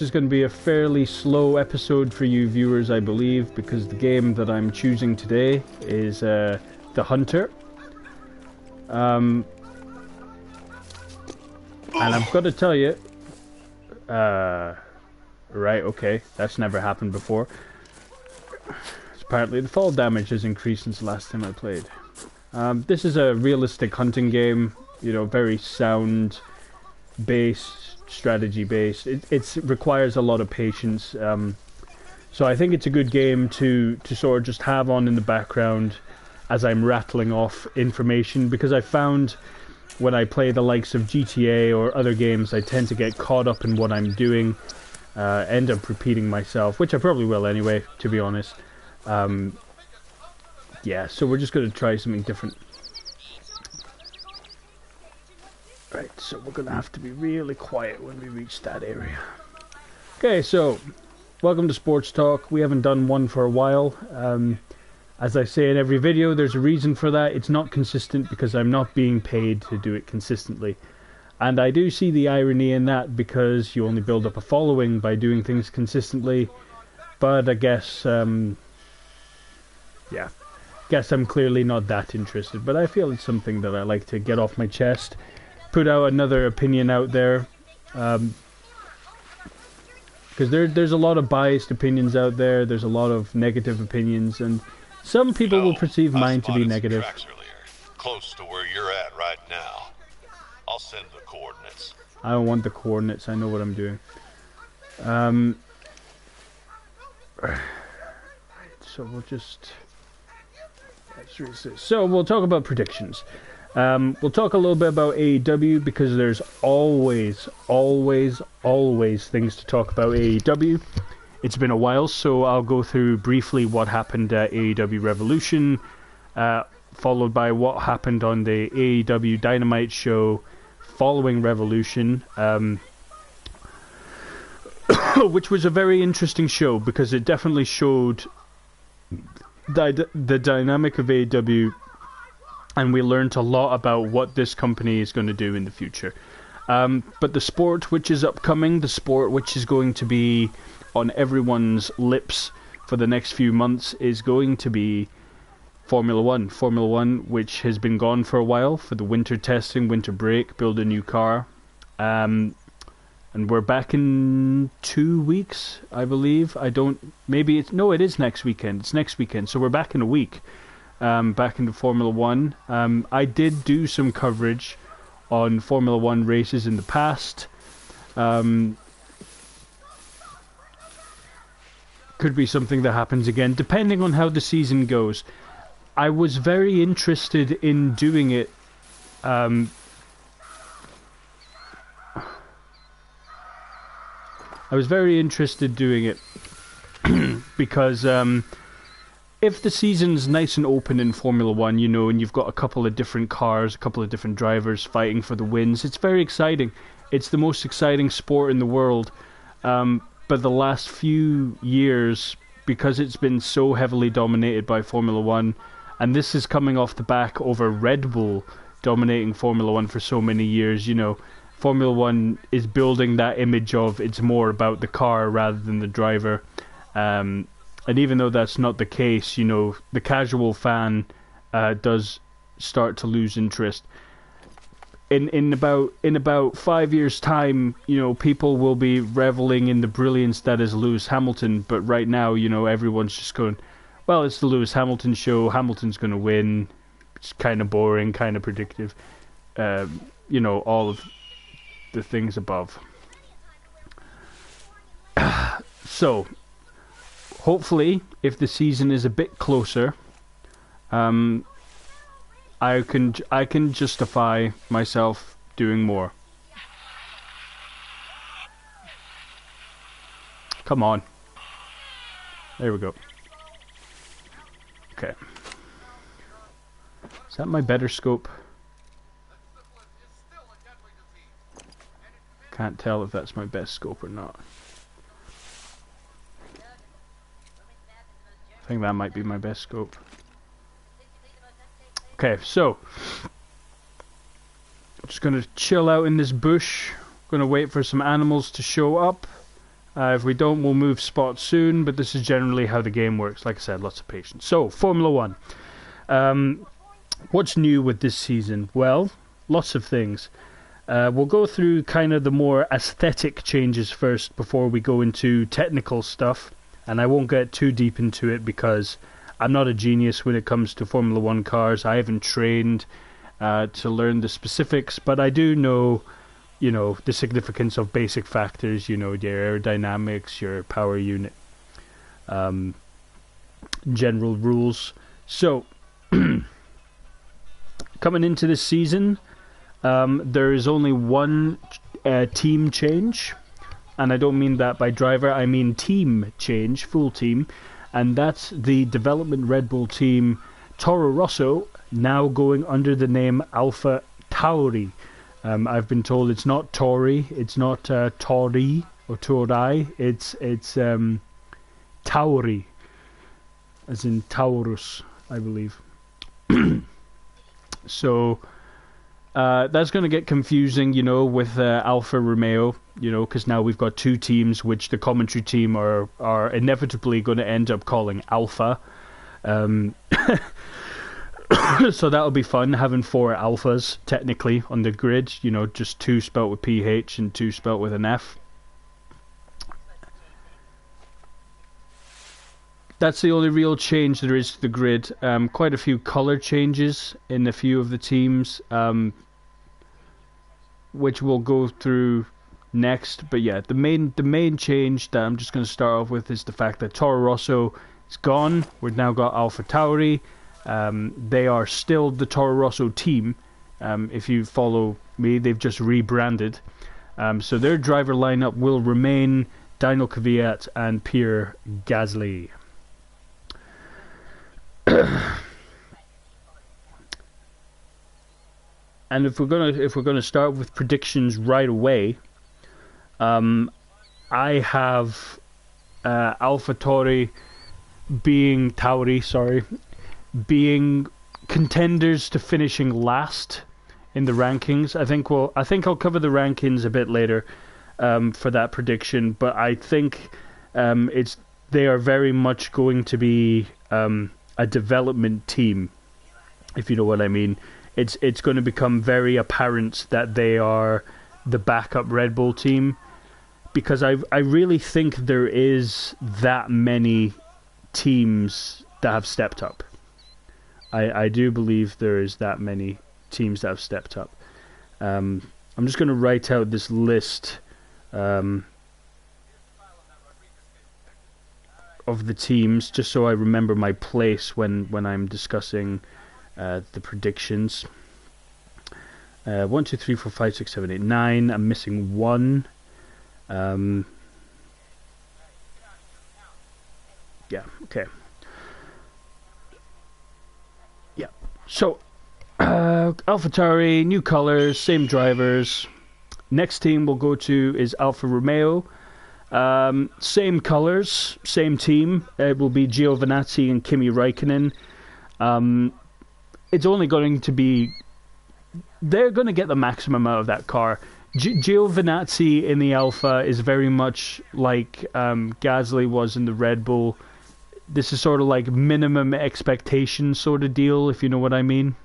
This is going to be a fairly slow episode for you viewers, I believe, because the game that I'm choosing today is The Hunter. And I've got to tell you, right, okay, that's never happened before. Apparently the fall damage has increased since the last time I played. This is a realistic hunting game, you know, very sound based, strategy based. It requires a lot of patience, so I think it's a good game to sort of just have on in the background as I'm rattling off information, because I found when I play the likes of GTA or other games, I tend to get caught up in what I'm doing, end up repeating myself, which I probably will anyway, to be honest. Yeah, so we're just going to try something different. Right, so we're going to have to be really quiet when we reach that area. Okay, so, welcome to Sports Talk. We haven't done one for a while. As I say in every video, there's a reason for that. It's not consistent because I'm not being paid to do it consistently. And I do see the irony in that, because you only build up a following by doing things consistently. But I guess, yeah, guess I'm clearly not that interested. But I feel it's something that I like to get off my chest. Put out another opinion out there, because there's a lot of biased opinions out there. There's a lot of negative opinions, and some people will perceive mine to be negative. Close to where you're at right now. I'll send the coordinates. I don't want the coordinates. I know what I'm doing. Right, so we'll just. So we'll talk about predictions. We'll talk a little bit about AEW, because there's always things to talk about AEW. It's been a while, so I'll go through briefly what happened at AEW Revolution, followed by what happened on the AEW Dynamite show following Revolution, which was a very interesting show, because it definitely showed the dynamic of AEW. And we learned a lot about what this company is going to do in the future. But the sport which is upcoming, the sport which is going to be on everyone's lips for the next few months, is going to be Formula One. Formula One, which has been gone for a while for the winter testing, winter break, build a new car. And we're back in 2 weeks, I believe. It is next weekend. It's next weekend, so we're back in a week. Back into Formula One. I did do some coverage on Formula One races in the past. Could be something that happens again, depending on how the season goes. I was very interested in doing it. I was very interested doing it because if the season's nice and open in Formula One, you know, and you've got a couple of different cars, a couple of different drivers fighting for the wins, it's very exciting. It's the most exciting sport in the world. But the last few years, because it's been so heavily dominated by Formula One, and this is coming off the back over Red Bull dominating Formula One for so many years, you know, Formula One is building that image of it's more about the car rather than the driver. And even though that's not the case, you know, the casual fan does start to lose interest. In about 5 years' time, you know, people will be reveling in the brilliance that is Lewis Hamilton. But right now, you know, everyone's just going, well, it's the Lewis Hamilton show. Hamilton's going to win. It's kind of boring, kind of predictive. You know, all of the things above. So, hopefully, if the season is a bit closer, I can justify myself doing more. Come on. There we go. Okay. Is that my better scope? Can't tell if that's my best scope or not. I think that might be my best scope. Okay, so I'm just going to chill out in this bush. Going to wait for some animals to show up. If we don't, we'll move spots soon, but this is generally how the game works. Like I said, lots of patience. So, Formula 1. What's new with this season? Well, lots of things. We'll go through kind of the more aesthetic changes first before we go into technical stuff. And I won't get too deep into it because I'm not a genius when it comes to Formula 1 cars. I haven't trained to learn the specifics, but I do know, the significance of basic factors, your aerodynamics, your power unit, general rules. So, coming into this season, there is only one team change, and I don't mean that by driver, I mean team change, full team, and that's the development Red Bull team Toro Rosso, now going under the name Alpha Tauri. I've been told it's not Tori, it's not Tori or Torai, it's Tauri, as in Taurus, I believe. So that's going to get confusing, with Alfa Romeo, because now we've got two teams which the commentary team are inevitably going to end up calling Alpha. So that'll be fun, having four alphas, technically, on the grid. Just two spelt with PH and two spelt with an F. That's the only real change there is to the grid. Quite a few colour changes in a few of the teams, which we'll go through next. But yeah, the main change that I'm just going to start off with is the fact that Toro Rosso is gone. We've now got Alpha Tauri. They are still the Toro Rosso team. If you follow me, they've just rebranded. So their driver lineup will remain Daniel Kvyat and Pierre Gasly. And if we're gonna start with predictions right away, I have AlphaTauri being contenders to finishing last in the rankings. I think I'll cover the rankings a bit later for that prediction, but I think they are very much going to be a development team, if you know what I mean. It's going to become very apparent that they are the backup Red Bull team, because I really think there is that many teams that have stepped up. I do believe there is that many teams that have stepped up. I'm just going to write out this list of the teams, just so I remember my place when I'm discussing the predictions. 1, 2, 3, 4, 5, 6, 7, 8, 9. I'm missing one. Yeah, okay. Yeah. So, AlphaTauri, new colors, same drivers. Next team we'll go to is Alfa Romeo. Same colors, same team. It will be Giovinazzi and Kimi Räikkönen. It's only going to be... They're going to get the maximum out of that car. Giovinazzi in the Alfa is very much like Gasly was in the Red Bull. This is sort of like minimum expectation sort of deal, if you know what I mean.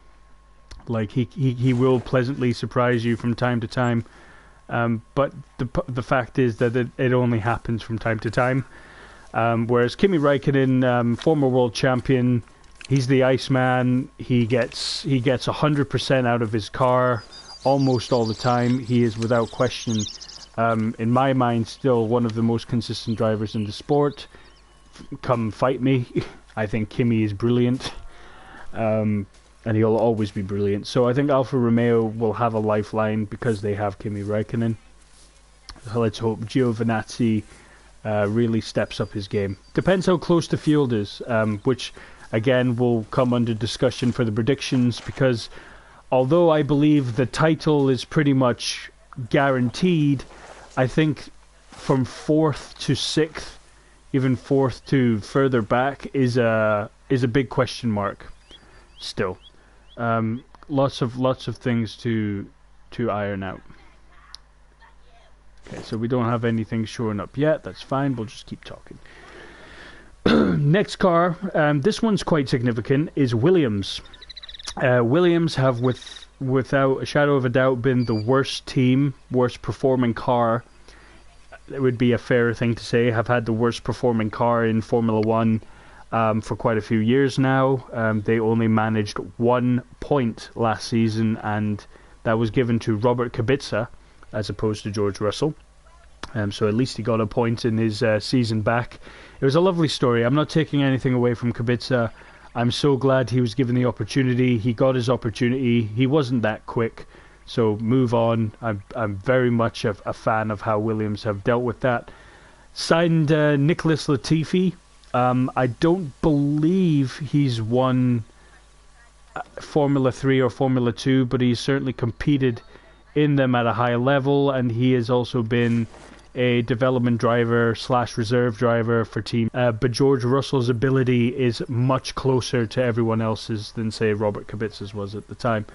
Like he will pleasantly surprise you from time to time. But the fact is that it only happens from time to time. Whereas Kimi Räikkönen, former world champion, he's the Iceman. He gets 100% out of his car almost all the time. He is without question, in my mind, still one of the most consistent drivers in the sport. Come fight me. I think Kimi is brilliant. And he'll always be brilliant. So I think Alfa Romeo will have a lifeline because they have Kimi Räikkönen. So let's hope Giovinazzi really steps up his game. Depends how close the field is, which again will come under discussion for the predictions, because although I believe the title is pretty much guaranteed, I think from 4th to 6th, even 4th to further back, is a big question mark still. Lots of things to iron out. Okay, so we don't have anything showing up yet. That's fine. We'll just keep talking. Next car, this one's quite significant, is Williams. Williams have, without a shadow of a doubt, been the worst team, worst performing car. It would be a fair thing to say. Have had the worst performing car in Formula One for quite a few years now. They only managed 1 point last season, and that was given to Robert Kubica as opposed to George Russell. So at least he got a point in his season back. It was a lovely story. I'm not taking anything away from Kubica. I'm so glad he was given the opportunity. He got his opportunity. He wasn't that quick, so move on. I'm very much a fan of how Williams have dealt with that. Signed Nicholas Latifi. I don't believe he's won Formula 3 or Formula 2, but he's certainly competed in them at a high level, and he has also been a development driver / reserve driver for team. But George Russell's ability is much closer to everyone else's than, say, Robert Kubica's was at the time.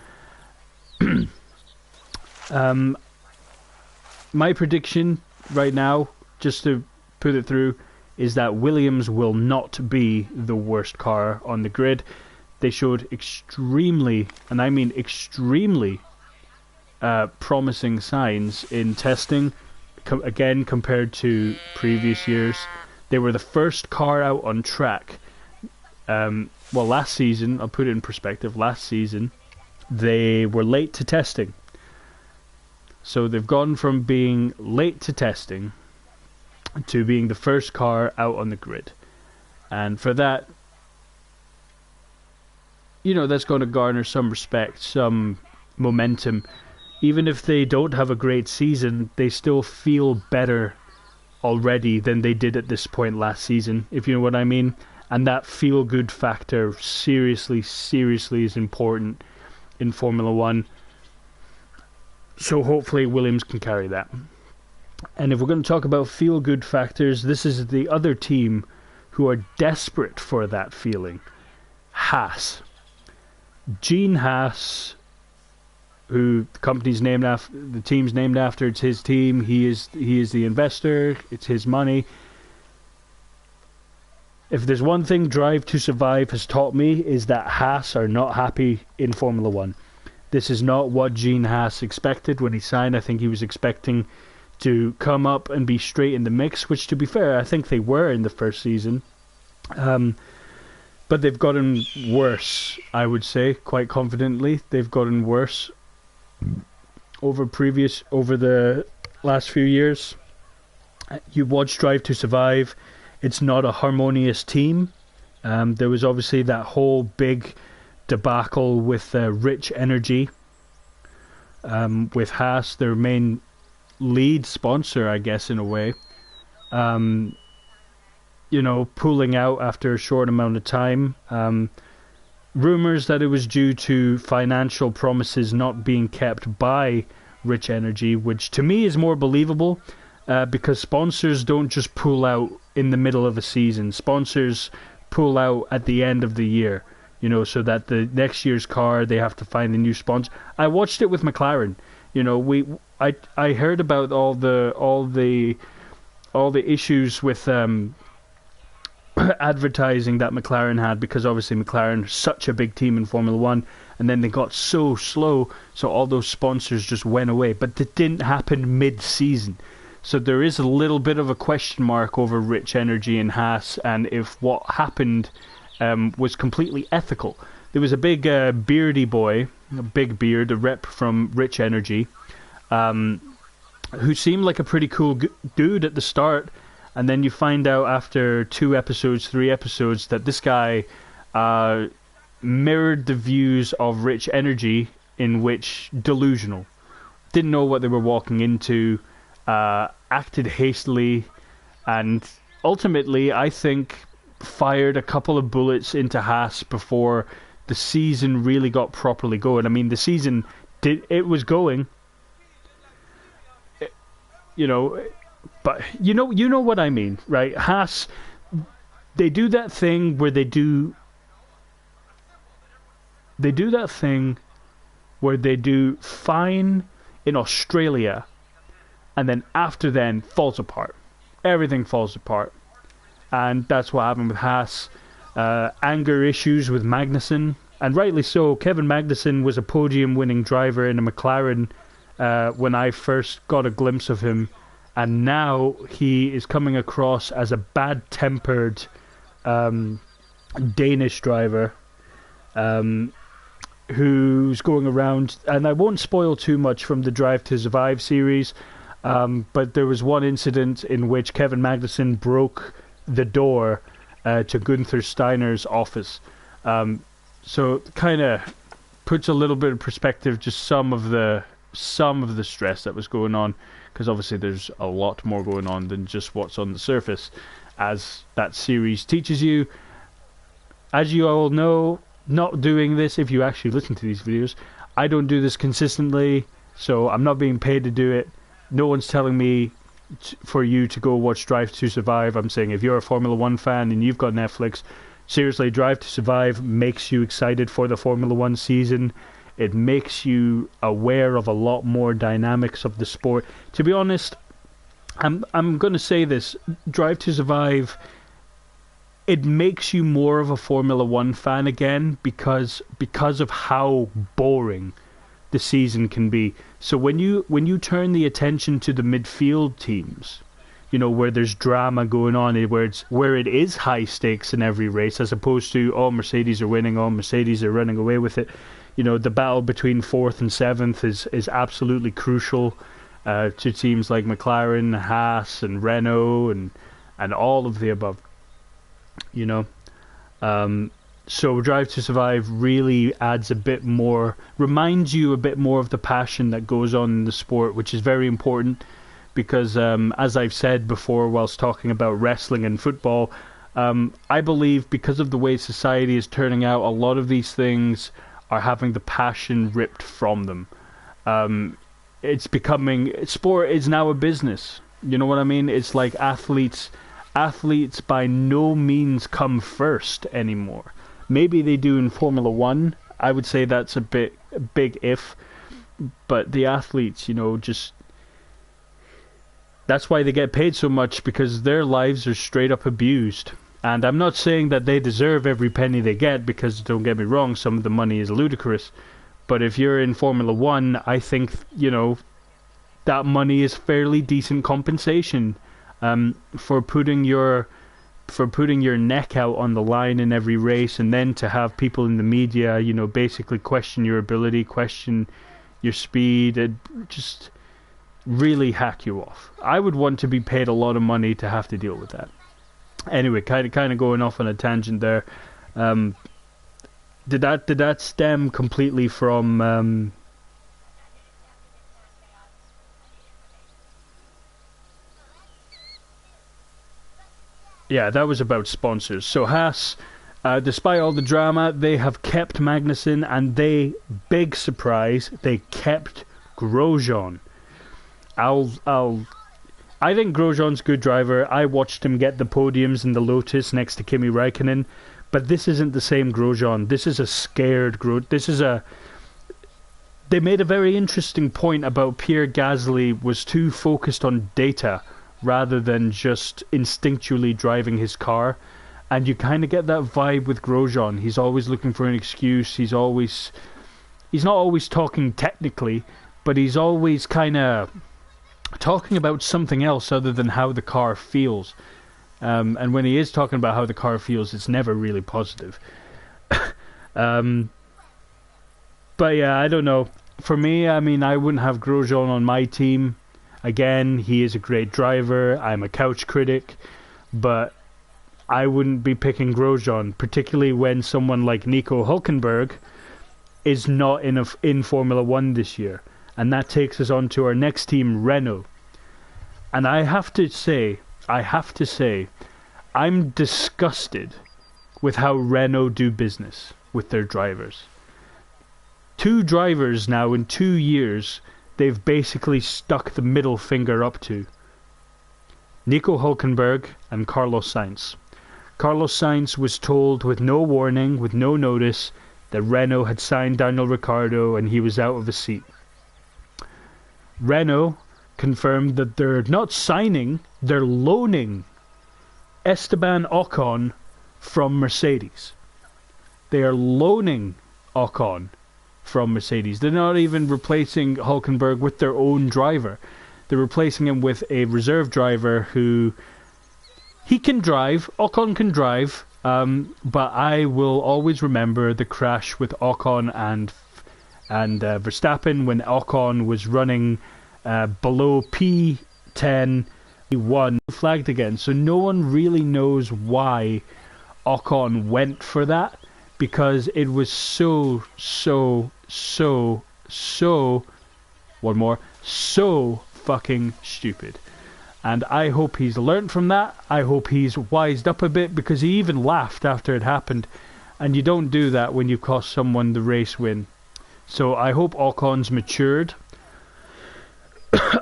My prediction right now, just to put it through, is that Williams will not be the worst car on the grid. They showed extremely, and I mean extremely, promising signs in testing. Again, compared to previous years, they were the first car out on track. Last season, I'll put it in perspective, last season, they were late to testing. So they've gone from being late to testing to being the first car out on the grid. And for that, that's going to garner some respect, some momentum. Even if they don't have a great season, they still feel better already than they did at this point last season, if you know what I mean. And that feel-good factor seriously is important in Formula One. So hopefully Williams can carry that. And if we're going to talk about feel-good factors, this is the other team who are desperate for that feeling. Haas. Gene Haas, who the company's named after, the team's named after. It's his team. He is the investor. It's his money. If there's one thing Drive to Survive has taught me, is that Haas are not happy in Formula One. This is not what Gene Haas expected when he signed. I think he was expecting to come up and be straight in the mix, which, to be fair, I think they were in the first season. But they've gotten worse, I would say, quite confidently. They've gotten worse over the last few years. You watch Drive to Survive, it's not a harmonious team. There was obviously that whole big debacle with Rich Energy, with Haas, their main lead sponsor, I guess, in a way. Pulling out after a short amount of time. Rumors that it was due to financial promises not being kept by Rich Energy, which to me is more believable, because sponsors don't just pull out in the middle of a season. Sponsors pull out at the end of the year, so that the next year's car, they have to find a new sponsor. I watched it with McLaren. I heard about all the issues with advertising that McLaren had, because obviously McLaren is such a big team in Formula One, and then they got so slow, so all those sponsors just went away. But it didn't happen mid-season, so there is a little bit of a question mark over Rich Energy and Haas, and if what happened was completely ethical. There was a big beardy boy, a big beard, a rep from Rich Energy, who seemed like a pretty cool dude at the start. And then you find out after 2 episodes, 3 episodes, that this guy mirrored the views of Rich Energy, in which delusional. Didn't know what they were walking into, acted hastily, and ultimately, I think, fired a couple of bullets into Haas before the season really got properly going. I mean, the season, it was going, but you know what I mean, right? Haas, they do that thing where they do fine in Australia, and then after then falls apart. Everything falls apart. And that's what happened with Haas. Anger issues with Magnussen, and rightly so. Kevin Magnussen was a podium-winning driver in a McLaren when I first got a glimpse of him, and now he is coming across as a bad-tempered Danish driver who's going around, and I won't spoil too much from the Drive to Survive series, but there was one incident in which Kevin Magnussen broke the door to Gunther Steiner's office. So kind of puts a little bit of perspective, just some of the stress that was going on, because obviously there's a lot more going on than just what's on the surface, as that series teaches you. As you all know, not doing this, if you actually listen to these videos, I don't do this consistently, so I'm not being paid to do it. No one's telling me for you to go watch Drive to Survive. I'm saying if you're a Formula 1 fan and you've got Netflix, seriously, Drive to Survive makes you excited for the Formula 1 season. It makes you aware of a lot more dynamics of the sport. To be honest, I'm going to say this, Drive to Survive, it makes you more of a Formula 1 fan again because of how boring the season can be. So when you turn the attention to the midfield teams, you know, where there's drama going on, where it is high stakes in every race, as opposed to, oh, Mercedes are winning, oh, Mercedes are running away with it. You know, the battle between 4th and 7th is absolutely crucial to teams like McLaren, Haas, and Renault, and all of the above. You know, so Drive to Survive really adds a bit more, reminds you a bit more of the passion that goes on in the sport, which is very important because, as I've said before whilst talking about wrestling and football, I believe because of the way society is turning out, a lot of these things are having the passion ripped from them. It's becoming, sport is now a business. You know what I mean? It's like athletes by no means come first anymore. Maybe they do in Formula 1. I would say that's a big if. But the athletes, you know, just... That's why they get paid so much, because their lives are straight up abused. And I'm not saying that they deserve every penny they get, because don't get me wrong, some of the money is ludicrous. But if you're in Formula 1, I think, you know, that money is fairly decent compensation for putting your neck out on the line in every race, and then to have people in the media, you know, basically question your ability, question your speed, and just really hack you off. I would want to be paid a lot of money to have to deal with that. Anyway, kind of going off on a tangent there. Did that stem completely from? Yeah, that was about sponsors. So Haas, despite all the drama, they have kept Magnussen, and they, big surprise, they kept Grosjean. I think Grosjean's a good driver. I watched him get the podiums in the Lotus next to Kimi Räikkönen, but this isn't the same Grosjean. This is a scared Grosjean. They made a very interesting point about Pierre Gasly was too focused on data rather than just instinctually driving his car. And you kind of get that vibe with Grosjean. He's always looking for an excuse. He's not always talking technically, but he's always kind of talking about something else other than how the car feels. And when he is talking about how the car feels, it's never really positive. But yeah, I don't know. For me, I mean, I wouldn't have Grosjean on my team. Again, he is a great driver. I'm a couch critic, but I wouldn't be picking Grosjean, particularly when someone like Nico Hülkenberg is not in Formula 1 this year. And that takes us on to our next team, Renault. And I have to say, I'm disgusted with how Renault do business with their drivers. 2 drivers now in 2 years they've basically stuck the middle finger up to. Nico Hülkenberg and Carlos Sainz. Carlos Sainz was told with no warning, with no notice, that Renault had signed Daniel Ricciardo and he was out of a seat. Renault confirmed that they're not signing, they're loaning Esteban Ocon from Mercedes. They are loaning Ocon from Mercedes. They're not even replacing Hülkenberg with their own driver. They're replacing him with a reserve driver who he can drive. Ocon can drive, but I will always remember the crash with Ocon and Verstappen when Ocon was running below P10. He won, flagged again. So no one really knows why Ocon went for that, because it was so fucking stupid. And I hope he's learnt from that. I hope he's wised up a bit, because he even laughed after it happened. And you don't do that when you cost someone the race win. So I hope Ocon's matured.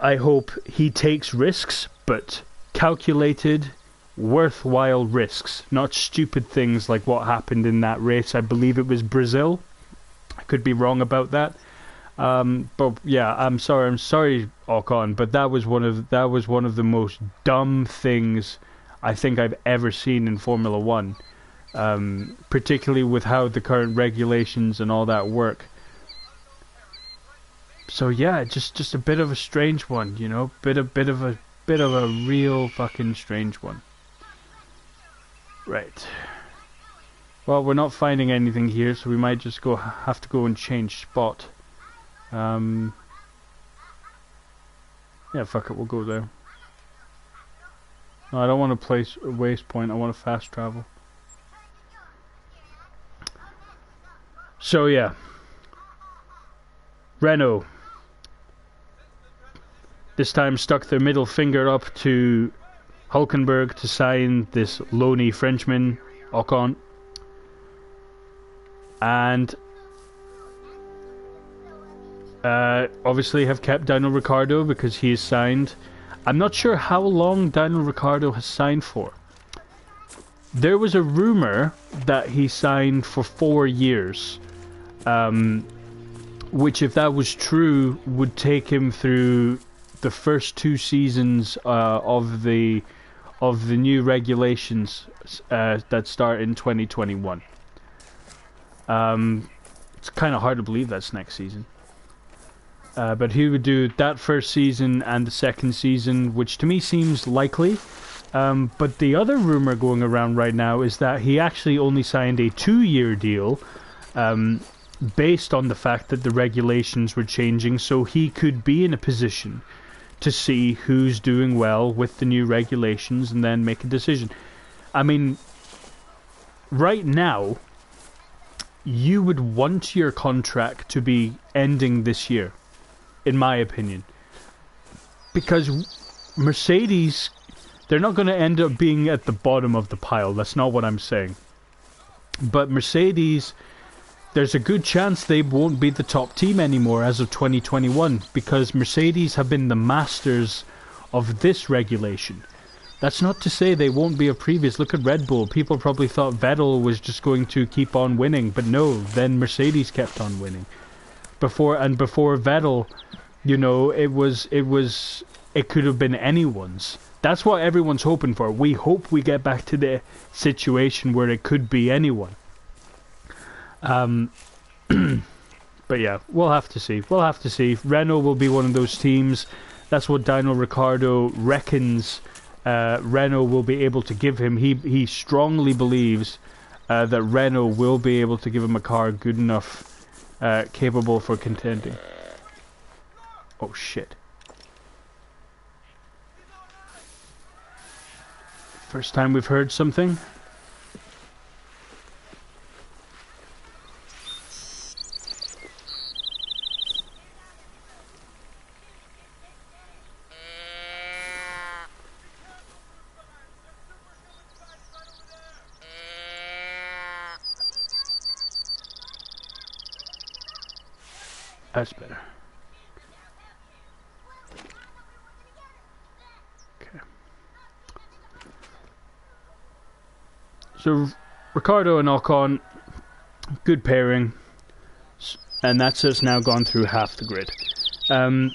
I hope he takes risks, but calculated, worthwhile risks. Not stupid things like what happened in that race. I believe it was Brazil. I could be wrong about that. But yeah, I'm sorry, Ocon, but that was one of the most dumb things I think I've ever seen in Formula One. Particularly with how the current regulations and all that work. So yeah, just a bit of a strange one, you know, bit of a real fucking strange one. Right. Well, we're not finding anything here, so we might just have to go and change spot. Yeah, fuck it, we'll go there. No, I don't want to place a waypoint, I want to fast travel. So yeah. Renault. This time stuck their middle finger up to Hülkenberg to sign this loanee Frenchman, Ocon. And obviously have kept Daniel Ricciardo because he is signed. I'm not sure how long Daniel Ricciardo has signed for. There was a rumour that he signed for 4 years. Which, if that was true, would take him through the first 2 seasons of the new regulations that start in 2021. It's kind of hard to believe that's next season. But he would do that first season and the second season, which to me seems likely. But the other rumor going around right now is that he actually only signed a 2-year deal, based on the fact that the regulations were changing, so he could be in a position to see who's doing well with the new regulations and then make a decision. I mean, right now, you would want your contract to be ending this year, in my opinion. Because Mercedes, they're not going to end up being at the bottom of the pile. That's not what I'm saying. But Mercedes, there's a good chance they won't be the top team anymore as of 2021, because Mercedes have been the masters of this regulation. That's not to say they won't be a previous. Look at Red Bull. People probably thought Vettel was just going to keep on winning, but no, then Mercedes kept on winning. Before Vettel, you know, it could have been anyone's. That's what everyone's hoping for. We hope we get back to the situation where it could be anyone. But yeah, we'll have to see. Renault will be one of those teams. That's what Daniel Ricciardo reckons Renault will be able to give him. He strongly believes that Renault will be able to give him a car good enough, capable for contending. Oh shit. First time we've heard something. That's better. Okay. So, Ricciardo and Ocon, good pairing. And that's us now gone through half the grid. I'm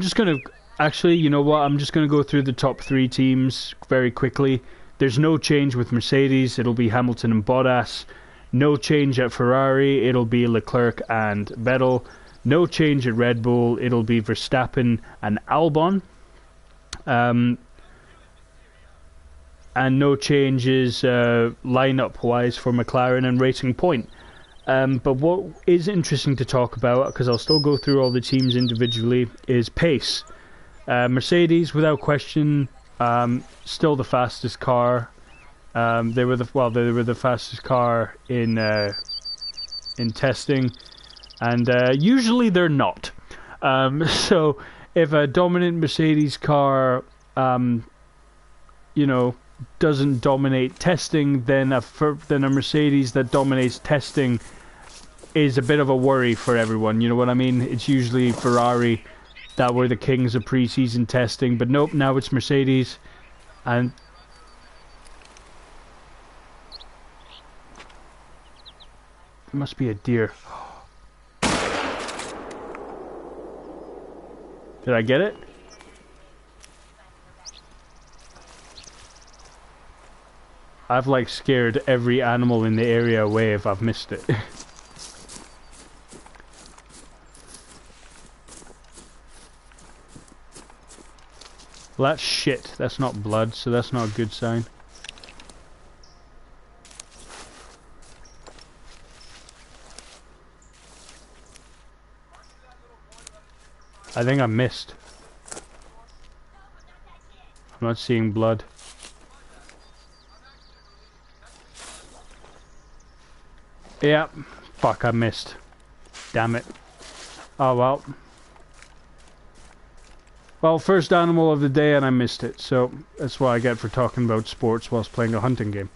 just going to Actually, you know what? I'm just going to go through the top 3 teams very quickly. There's no change with Mercedes. It'll be Hamilton and Bottas. No change at Ferrari. It'll be Leclerc and Vettel. No change at Red Bull. It'll be Verstappen and Albon. And no changes lineup-wise for McLaren and Racing Point. But what is interesting to talk about, because I'll still go through all the teams individually, is pace. Mercedes, without question, still the fastest car. They were the fastest car in testing, and usually they're not. So if a dominant Mercedes car, doesn't dominate testing, then a Mercedes that dominates testing is a bit of a worry for everyone. You know what I mean? It's usually Ferrari that were the kings of pre-season testing, but nope, now it's Mercedes, and there must be a deer. Did I get it? I've like scared every animal in the area away if I've missed it. Well, that's shit. That's not blood, so that's not a good sign. I think I missed. I'm not seeing blood. Yeah, fuck, I missed. Damn it. Oh well. Well, first animal of the day and I missed it, so that's what I get for talking about sports whilst playing a hunting game.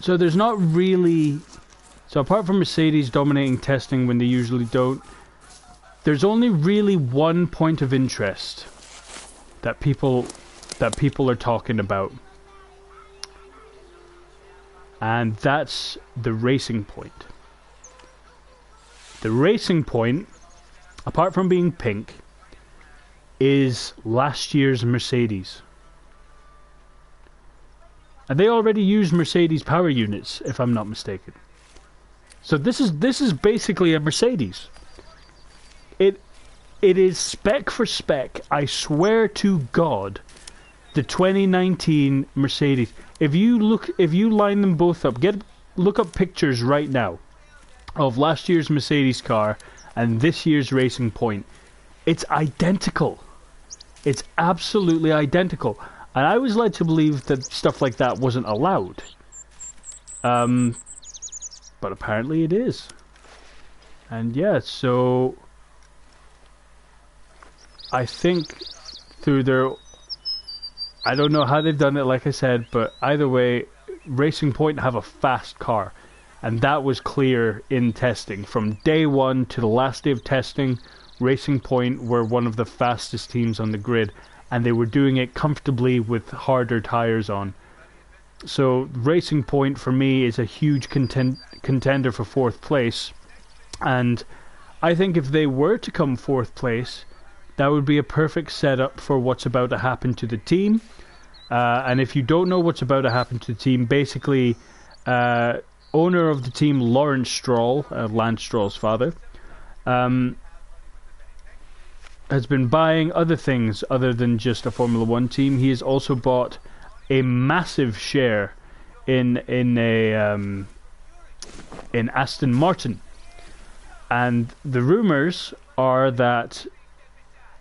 So there's not really... So apart from Mercedes dominating testing when they usually don't, there's only really one point of interest that people are talking about. And that's the Racing Point. The Racing Point, apart from being pink, is last year's Mercedes. And they already use Mercedes power units, if I'm not mistaken. So this is basically a Mercedes. It is spec for spec. I swear to God, the 2019 Mercedes. If you line them both up, look up pictures right now of last year's Mercedes car and this year's Racing Point. It's identical. It's absolutely identical. And I was led to believe that stuff like that wasn't allowed. But apparently it is. And yeah, so I think through their... I don't know how they've done it, like I said, but either way, Racing Point have a fast car. And that was clear in testing. From day one to the last day of testing, Racing Point were one of the fastest teams on the grid. And they were doing it comfortably with harder tires on. So Racing Point for me is a huge contender for 4th place. And I think if they were to come 4th place, that would be a perfect setup for what's about to happen to the team. And if you don't know what's about to happen to the team, basically, owner of the team, Lawrence Stroll, Lance Stroll's father, has been buying other things other than just a Formula One team. He has also bought a massive share in Aston Martin. And the rumours are that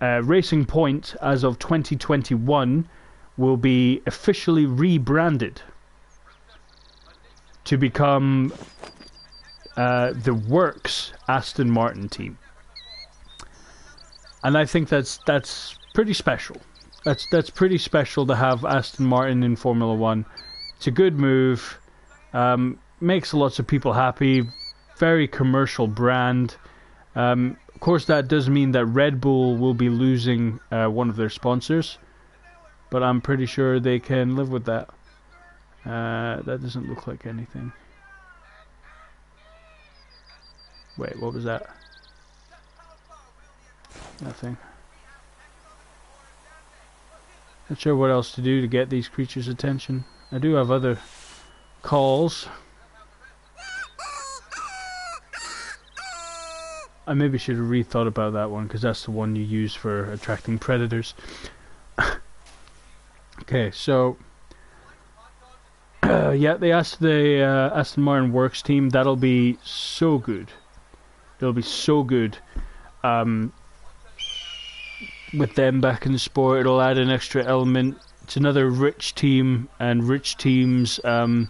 Racing Point, as of 2021, will be officially rebranded to become the Works Aston Martin team. And I think that's pretty special. That's pretty special to have Aston Martin in Formula One. It's a good move. Makes lots of people happy. Very commercial brand. Of course, that does mean that Red Bull will be losing one of their sponsors. But I'm pretty sure they can live with that. That doesn't look like anything. Wait, what was that? that thing. Not sure what else to do to get these creatures' attention. I do have other calls. I maybe should have rethought about that one, because that's the one you use for attracting predators. Okay, so yeah, they asked the Aston Martin Works team. That'll be so good. It'll be so good. With them back in the sport, it'll add an extra element. It's another rich team, and rich teams can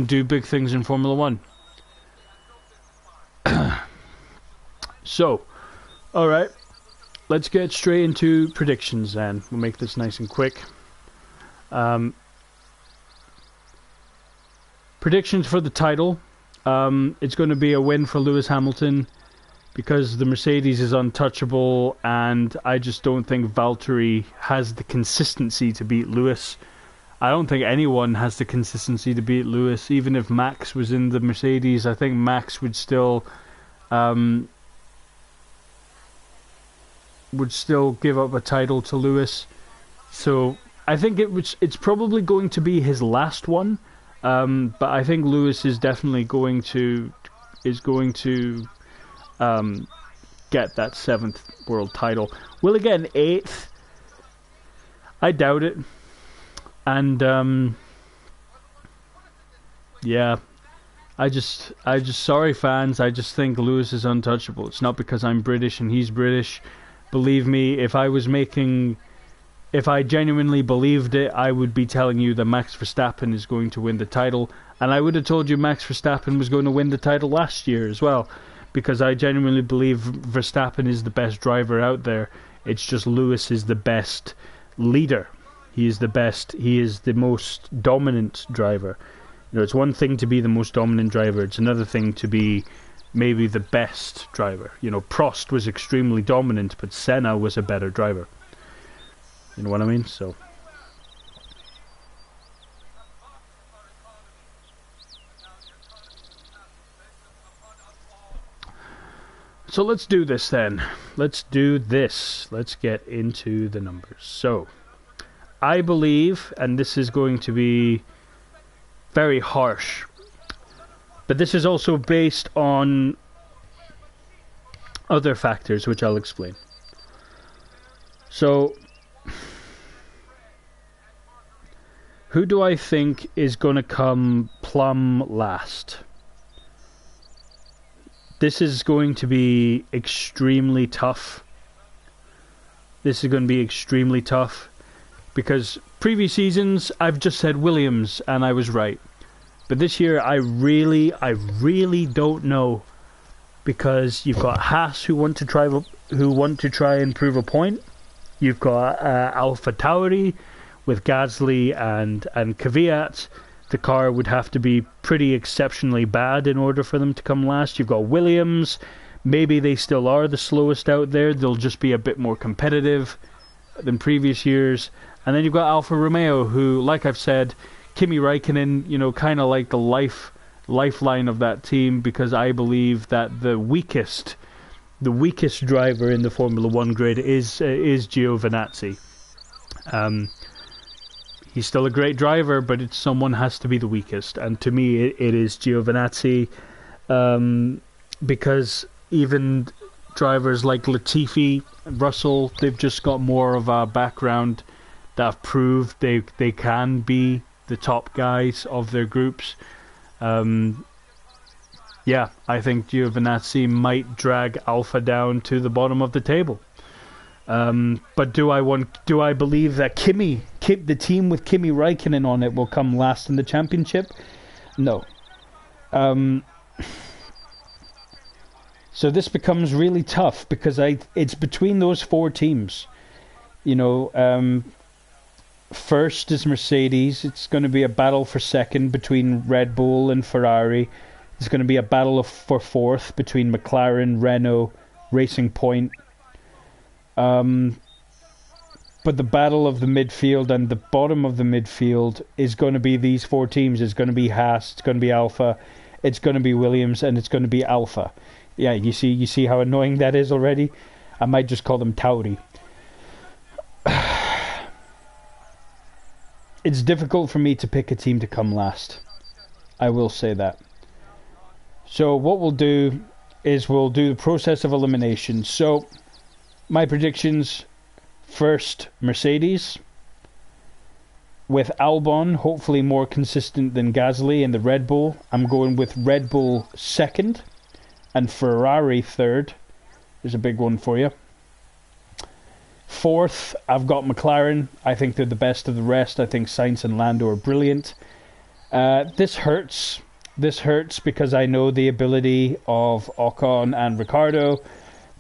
do big things in Formula One. So, alright, let's get straight into predictions then. We'll make this nice and quick. Predictions for the title. It's going to be a win for Lewis Hamilton, because the Mercedes is untouchable, and I just don't think Valtteri has the consistency to beat Lewis. I don't think anyone has the consistency to beat Lewis. Even if Max was in the Mercedes, I think Max would still give up a title to Lewis. So I think it's probably going to be his last one. But I think Lewis is definitely going to get that 7th world title. Will he get an 8th? I doubt it. And yeah, I just sorry fans, I just think Lewis is untouchable. It's not because I'm British and he's British. Believe me, if I genuinely believed it, I would be telling you that Max Verstappen is going to win the title, and I would have told you Max Verstappen was going to win the title last year as well, because I genuinely believe Verstappen is the best driver out there. It's just Lewis is the best leader. He is the most dominant driver. You know, it's one thing to be the most dominant driver, it's another thing to be maybe the best driver. You know, Prost was extremely dominant, but Senna was a better driver. You know what I mean? So let's do this then. Let's do this. Let's get into the numbers. So I believe, and this is going to be very harsh, but this is also based on other factors, which I'll explain. So who do I think is going to come plumb last? This is going to be extremely tough. Because previous seasons I've just said Williams and I was right. But this year I really don't know, because you've got Haas who want to try and prove a point. You've got AlphaTauri with Gasly and Kvyat. The car would have to be pretty exceptionally bad in order for them to come last. You've got Williams. Maybe they still are the slowest out there. They'll just be a bit more competitive than previous years. And then you've got Alfa Romeo, who, like I've said, Kimi Räikkönen, you know, kind of like the lifeline of that team, because I believe that the weakest driver in the Formula One grid is Giovinazzi. He's still a great driver, but someone has to be the weakest, and to me it is Giovinazzi, because even drivers like Latifi, Russell, they've just got more of a background that have proved they can be the top guys of their groups. Yeah, I think Giovinazzi might drag Alpha down to the bottom of the table. But do I believe that the team with Kimi Räikkönen on it will come last in the championship? No. So this becomes really tough, because it's between those 4 teams. You know, first is Mercedes. It's going to be a battle for second between Red Bull and Ferrari. It's going to be a battle for fourth between McLaren, Renault, Racing Point. But the battle of the midfield and the bottom of the midfield is going to be these 4 teams. It's going to be Haas, it's going to be Alpha, it's going to be Williams, and it's going to be Alpha. Yeah, you see how annoying that is already? I might just call them Tauri. It's difficult for me to pick a team to come last. I will say that. So what we'll do is we'll do the process of elimination. So my predictions: first, Mercedes, with Albon hopefully more consistent than Gasly in the Red Bull. I'm going with Red Bull second and Ferrari third. There's a big one for you. Fourth, I've got McLaren. I think they're the best of the rest. I think Sainz and Lando are brilliant. This hurts. This hurts because I know the ability of Ocon and Ricciardo,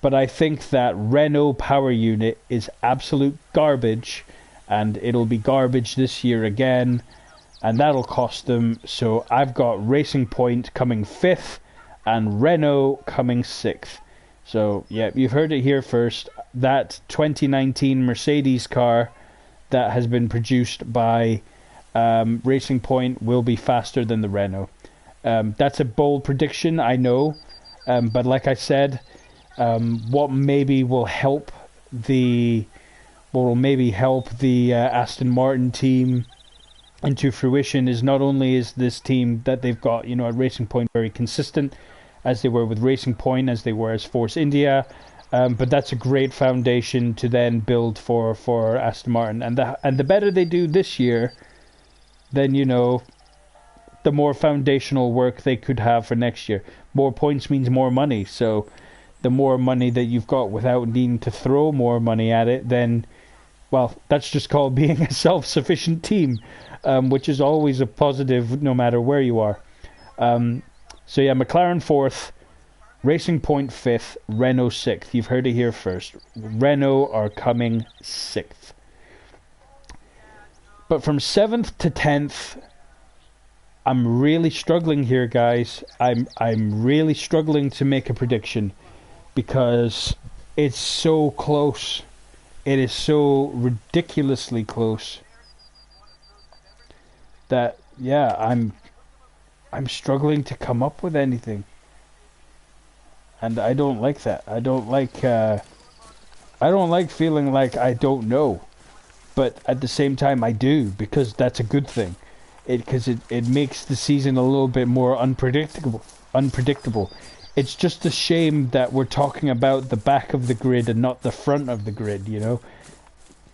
but I think that Renault power unit is absolute garbage, and it'll be garbage this year again, and that'll cost them. So I've got Racing Point coming fifth and Renault coming sixth. So yeah, you've heard it here first. That 2019 Mercedes car that has been produced by Racing Point will be faster than the Renault. That's a bold prediction, I know, but like I said, what maybe will help the Aston Martin team into fruition is not only is this team that they've got, at Racing Point very consistent, as they were with Racing Point, as they were as Force India, but that's a great foundation to then build for Aston Martin, and the better they do this year, then the more foundational work they could have for next year. More points means more money, so the more money that you've got without needing to throw more money at it, then, well, that's just called being a self-sufficient team, which is always a positive no matter where you are. So yeah, McLaren fourth, Racing Point fifth, Renault sixth. You've heard it here first. Renault are coming sixth. But from 7th to 10th, I'm really struggling here, guys. I'm really struggling to make a prediction because it's so close. It is so ridiculously close that, yeah, I'm struggling to come up with anything. And I don't like that. I don't like feeling like I don't know. But at the same time I do, because that's a good thing. Because it makes the season a little bit more unpredictable. It's just a shame that we're talking about the back of the grid and not the front of the grid,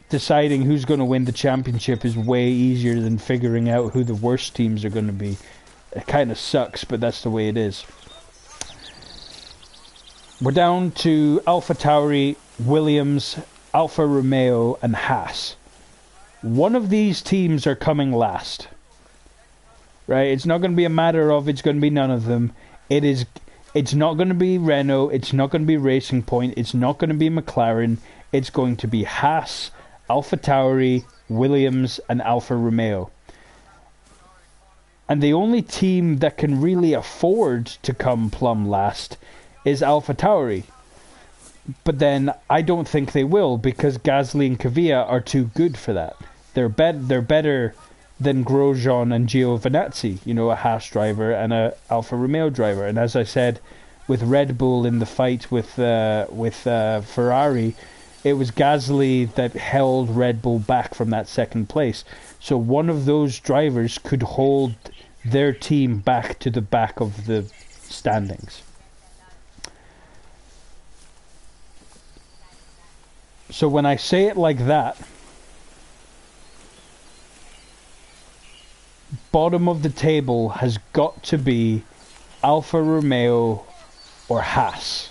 Deciding who's going to win the championship is way easier than figuring out who the worst teams are going to be. It kind of sucks, but that's the way it is. We're down to AlphaTauri, Williams, Alfa Romeo, and Haas. One of these teams are coming last. Right? It's not going to be a matter of it's going to be none of them. It's not going to be Renault. It's not going to be Racing Point. It's not going to be McLaren. It's going to be Haas, AlphaTauri, Williams, and Alfa Romeo. And the only team that can really afford to come plumb last is AlphaTauri. But then I don't think they will, because Gasly and Kvyat are too good for that. They're better than Grosjean and Giovinazzi, a Haas driver and a Alfa Romeo driver. And as I said, with Red Bull in the fight with Ferrari, it was Gasly that held Red Bull back from that second place. So one of those drivers could hold their team back to the back of the standings. So when I say it like that, bottom of the table has got to be Alfa Romeo or Haas.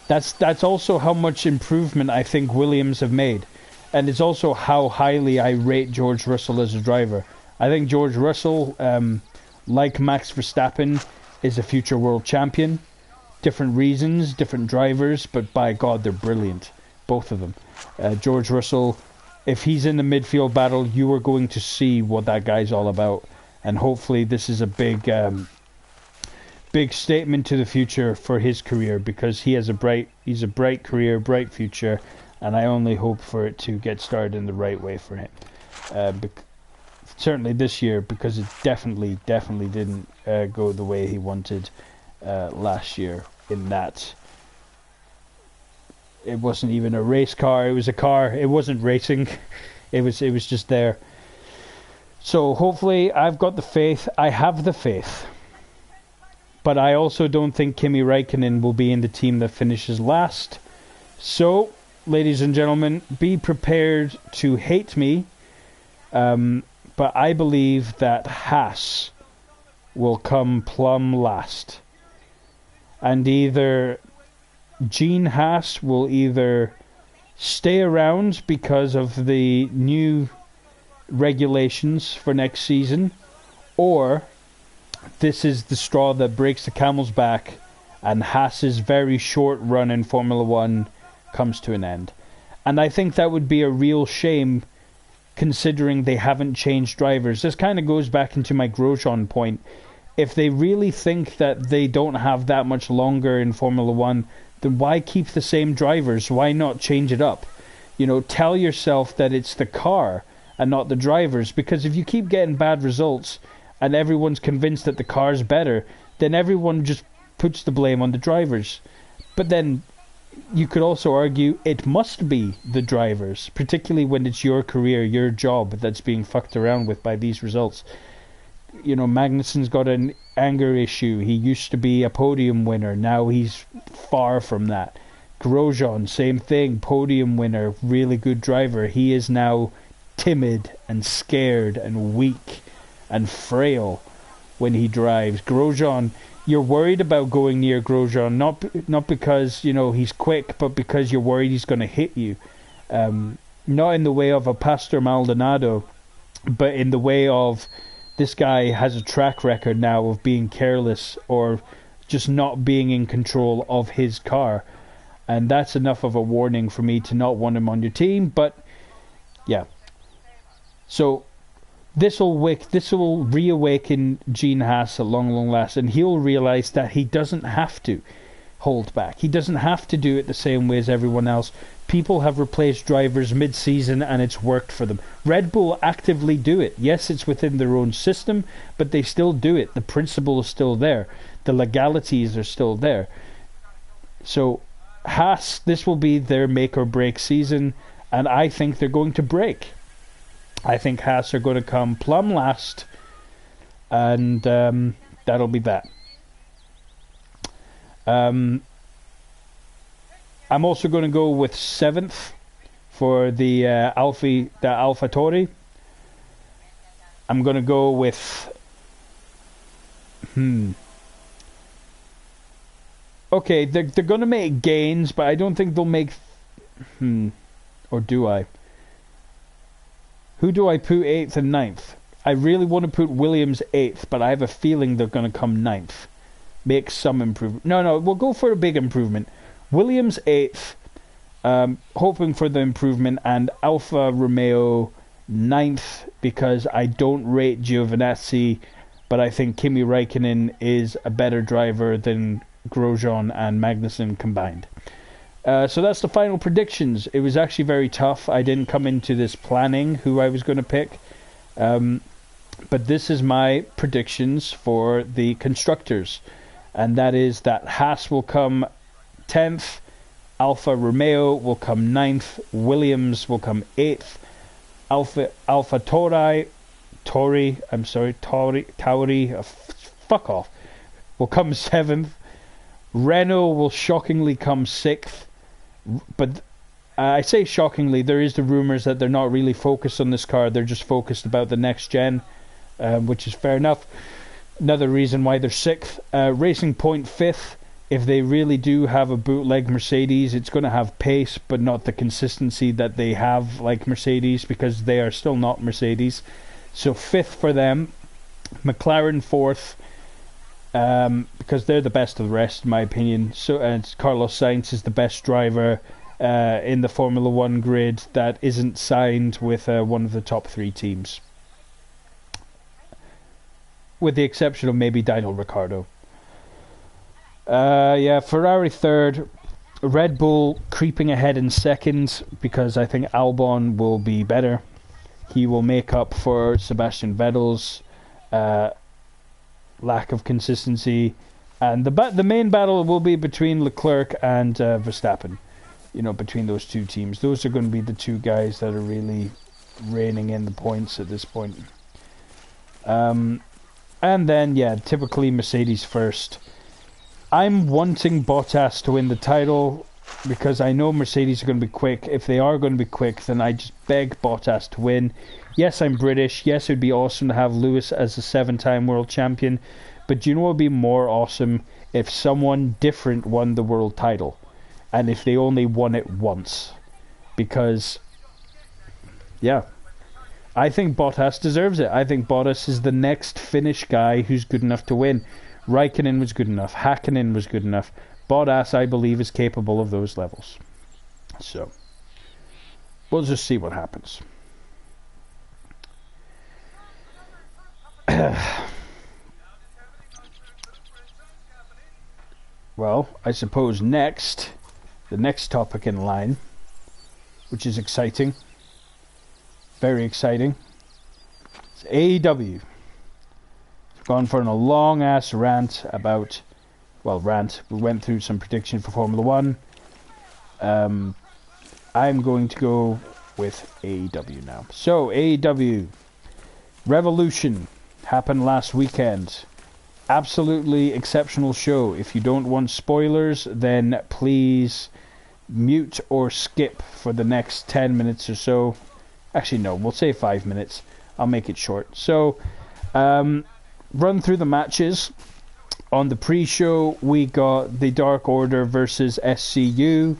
That's also how much improvement I think Williams have made. And it's also how highly I rate George Russell as a driver. I think George Russell, like Max Verstappen, is a future world champion. Different reasons, different drivers, but by God, they're brilliant. Both of them. George Russell, if he's in the midfield battle, you are going to see what that guy's all about. And hopefully this is a big statement to the future for his career, because he's a bright career, bright future, and I only hope for it to get started in the right way for him. Certainly this year, because it definitely didn't go the way he wanted. last year in that it wasn't even a race car, it was a car, it wasn't racing, it was just there. So hopefully, I've got the faith, I have the faith, but I also don't think Kimi Räikkönen will be in the team that finishes last. So, ladies and gentlemen, be prepared to hate me, but I believe that Haas will come plumb last. And either Gene Haas will either stay around because of the new regulations for next season, or this is the straw that breaks the camel's back and Haas's very short run in Formula One comes to an end. And I think that would be a real shame considering they haven't changed drivers. This kind of goes back into my Grosjean point. If they really think that they don't have that much longer in Formula One, then why keep the same drivers? Why not change it up? You know, tell yourself that it's the car and not the drivers, because if you keep getting bad results and everyone's convinced that the car's better, then everyone just puts the blame on the drivers. But then you could also argue it must be the drivers, particularly when it's your career, your job that's being fucked around with by these results. You know, Magnussen's got an anger issue. He used to be a podium winner. Now he's far from that. Grosjean, same thing. Podium winner, really good driver. He is now timid and scared and weak and frail when he drives. Grosjean, you're worried about going near Grosjean, not because, you know, he's quick, but because you're worried he's going to hit you. Not in the way of a Pastor Maldonado, but in the way of this guy has a track record now of being careless or just not being in control of his car. And that's enough of a warning for me to not want him on your team. But yeah. So this will reawaken Gene Haas at long last, and he'll realize that he doesn't have to hold back. He doesn't have to do it the same way as everyone else. People have replaced drivers mid-season and it's worked for them. Red Bull actively do it. Yes, it's within their own system, but they still do it. The principle is still there. The legalities are still there. So Haas, this will be their make or break season, and I think they're going to break. I think Haas are going to come plumb last, and that'll be that. I'm also going to go with 7th for the AlphaTauri. I'm going to go with okay, they're going to make gains, but I don't think they'll make or do I? Who do I put 8th and 9th? I really want to put Williams 8th, but I have a feeling they're going to come 9th. Make some improvement. No, we'll go for a big improvement. Williams 8th, hoping for the improvement, and Alfa Romeo 9th, because I don't rate Giovinazzi, but I think Kimi Räikkönen is a better driver than Grosjean and Magnussen combined. So that's the final predictions. It was actually very tough. I didn't come into this planning who I was going to pick. But this is my predictions for the constructors. And that is that Haas will come 10th, Alfa Romeo will come 9th, Williams will come 8th, AlphaTauri, fuck off, will come 7th, Renault will shockingly come 6th, but I say shockingly, there is the rumours that they're not really focused on this car, they're just focused about the next gen, which is fair enough. Another reason why they're 6th. Racing Point 5th. If they really do have a bootleg Mercedes, it's going to have pace, but not the consistency that they have like Mercedes, because they are still not Mercedes. So 5th for them. McLaren 4th, because they're the best of the rest, in my opinion. So Carlos Sainz is the best driver in the Formula One grid that isn't signed with one of the top 3 teams, with the exception of maybe Daniel Ricciardo. Ferrari 3rd, Red Bull creeping ahead in 2nd, because I think Albon will be better. He will make up for Sebastian Vettel's lack of consistency. And the main battle will be between Leclerc and Verstappen. Between those two teams. Those are going to be the two guys that are really reining in the points at this point. And then, typically Mercedes first. I'm wanting Bottas to win the title because I know Mercedes are going to be quick. If they are going to be quick, then I just beg Bottas to win. Yes, I'm British. Yes, it would be awesome to have Lewis as a 7-time world champion. But do you know what would be more awesome? If someone different won the world title. And if they only won it once. Because, I think Bottas deserves it. I think Bottas is the next Finnish guy who's good enough to win. Raikkonen was good enough. Hakkinen was good enough. Bottas, I believe, is capable of those levels. So, we'll just see what happens. Well, I suppose the next topic in line, which is exciting, very exciting, it's AEW. I've gone for a long-ass rant about, we went through some prediction for Formula 1. I'm going to go with AEW now. So, AEW Revolution happened last weekend. Absolutely exceptional show. If you don't want spoilers, then please mute or skip for the next 10 minutes or so. Actually, no, we'll say 5 minutes. I'll make it short. So, run through the matches. On the pre-show, we got the Dark Order versus SCU.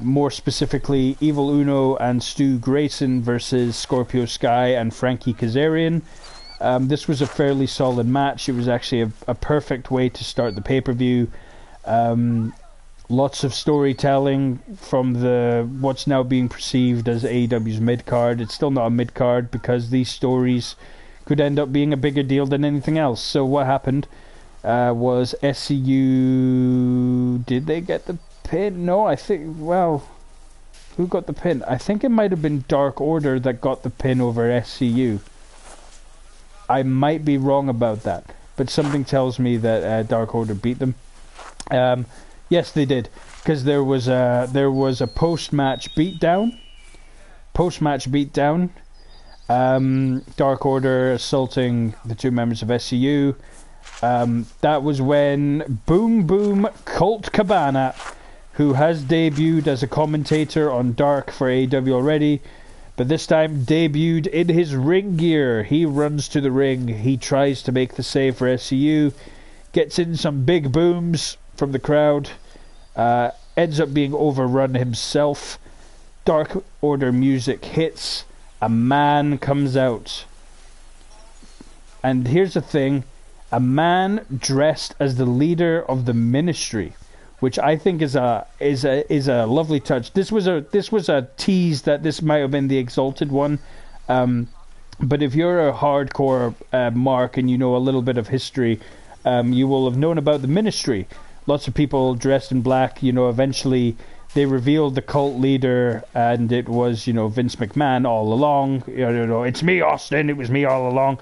More specifically, Evil Uno and Stu Grayson versus Scorpio Sky and Frankie Kazarian. This was a fairly solid match. It was actually a perfect way to start the pay-per-view. Lots of storytelling from what's now being perceived as AEW's mid-card. It's still not a mid-card because these stories could end up being a bigger deal than anything else. So what happened was SCU... Did they get the pin? No, I think... Well, who got the pin? I think it might have been Dark Order that got the pin over SCU. I might be wrong about that, but something tells me that Dark Order beat them. Yes, they did, because there was a post-match beatdown. Dark Order assaulting the two members of SCU. That was when Boom Boom Colt Cabana, who has debuted as a commentator on Dark for AEW already, but this time debuted in his ring gear. He runs to the ring. He tries to make the save for SCU. Gets in some big booms from the crowd. Ends up being overrun himself. Dark Order music hits. A man comes out. And here's the thing. A man dressed as the leader of the Ministry, which I think is a lovely touch. This was a tease that this might have been the Exalted One, but if you're a hardcore mark and you know a little bit of history, you will have known about the Ministry. Lots of people dressed in black. Eventually they revealed the cult leader, and it was Vince McMahon all along. It's me, Austin. It was me all along.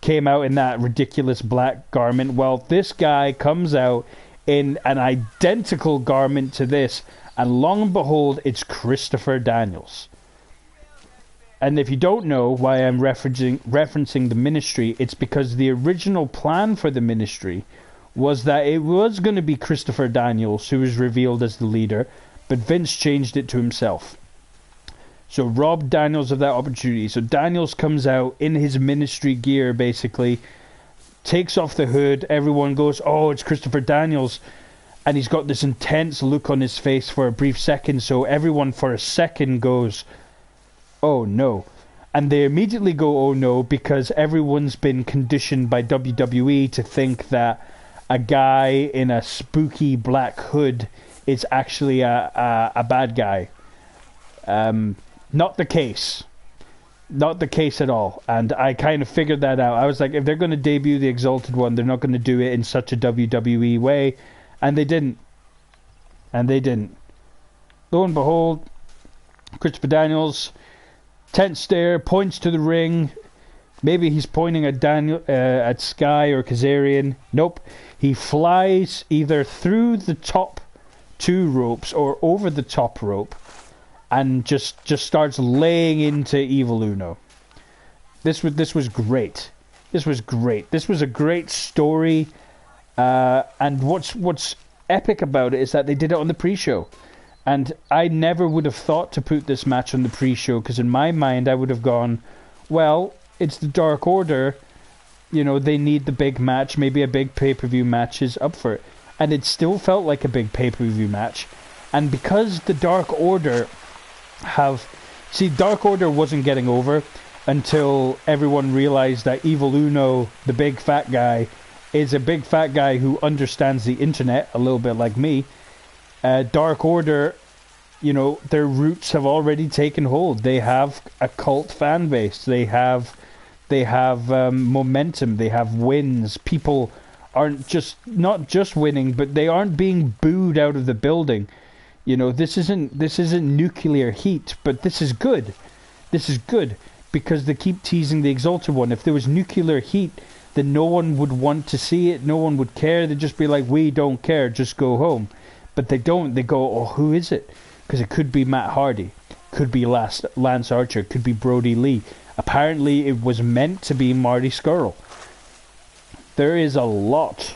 Came out in that ridiculous black garment. Well, this guy comes out in an identical garment to this, and lo and behold, it's Christopher Daniels. And if you don't know why I'm referencing the Ministry, it's because the original plan for the Ministry was that it was going to be Christopher Daniels who was revealed as the leader, but Vince changed it to himself. So robbed Daniels of that opportunity. So Daniels comes out in his Ministry gear, basically, takes off the hood. Everyone goes, oh, it's Christopher Daniels. And he's got this intense look on his face for a brief second. So everyone for a second goes, oh no. And they immediately go, oh no, because everyone's been conditioned by WWE to think that a guy in a spooky black hood is actually a bad guy. Not the case. Not the case at all. And I kind of figured that out. I was like, if they're going to debut the Exalted One, they're not going to do it in such a WWE way. And they didn't. Lo and behold, Christopher Daniels, tense stare, points to the ring, Maybe he's pointing at Daniel, at Sky or Kazarian. Nope. He flies either through the top 2 ropes or over the top rope and just starts laying into Evil Uno. This was great. This was great. This was a great story. And what's epic about it is that they did it on the pre-show. And I never would have thought to put this match on the pre-show, because in my mind I would have gone, well, it's the Dark Order, you know, they need the big match, maybe a big pay-per-view match is up for it. And it still felt like a big pay-per-view match. And because the Dark Order Dark Order wasn't getting over until everyone realized that Evil Uno, the big fat guy, is a big fat guy who understands the internet, a little bit like me. Dark Order, you know, their roots have already taken hold. They have a cult fan base. They have momentum. They have wins. People aren't not just winning, but they aren't being booed out of the building. You know, this isn't nuclear heat, but this is good. This is good because they keep teasing the Exalted One. If there was nuclear heat, then no one would want to see it. No one would care. They'd just be like, we don't care. Just go home. But they don't. They go, oh, who is it? Because it could be Matt Hardy. Could be Lance Archer. Could be Brody Lee. Apparently, it was meant to be Marty Scurll. There is a lot.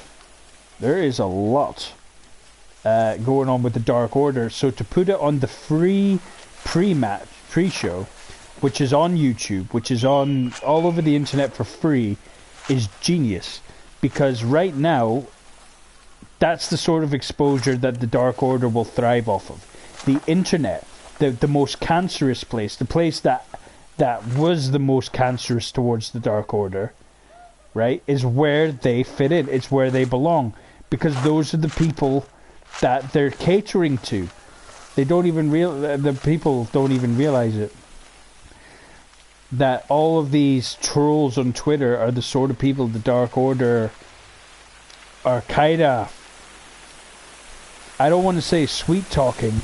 Going on with the Dark Order. So to put it on the free pre-show, which is on YouTube, which is on all over the internet for free, is genius. Because right now, that's the sort of exposure that the Dark Order will thrive off of. The internet, the most cancerous place, the place that was the most cancerous towards the Dark Order, right, is where they fit in. It's where they belong. Because those are the people that they're catering to. The people don't even realize it. That all of these trolls on Twitter are the sort of people the Dark Order are kinda, I don't want to say sweet talking,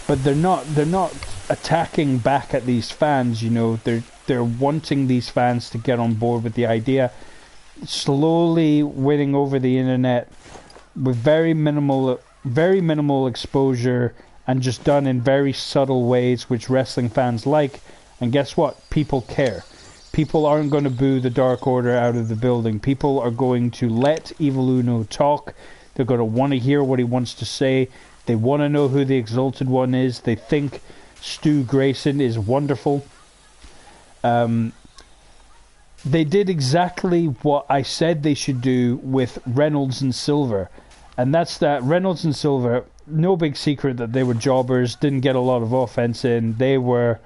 but they're not attacking back at these fans, you know. They're wanting these fans to get on board with the idea, slowly winning over the internet with very minimal exposure, and just done in very subtle ways which wrestling fans like. And guess what? People care. People aren't going to boo the Dark Order out of the building. People are going to let Evil Uno talk. They're going to want to hear what he wants to say. They want to know who the Exalted One is. They think Stu Grayson is wonderful. They did exactly what I said they should do with Reynolds and Silver. And that's that Reynolds and Silver, no big secret that they were jobbers, didn't get a lot of offense in. They were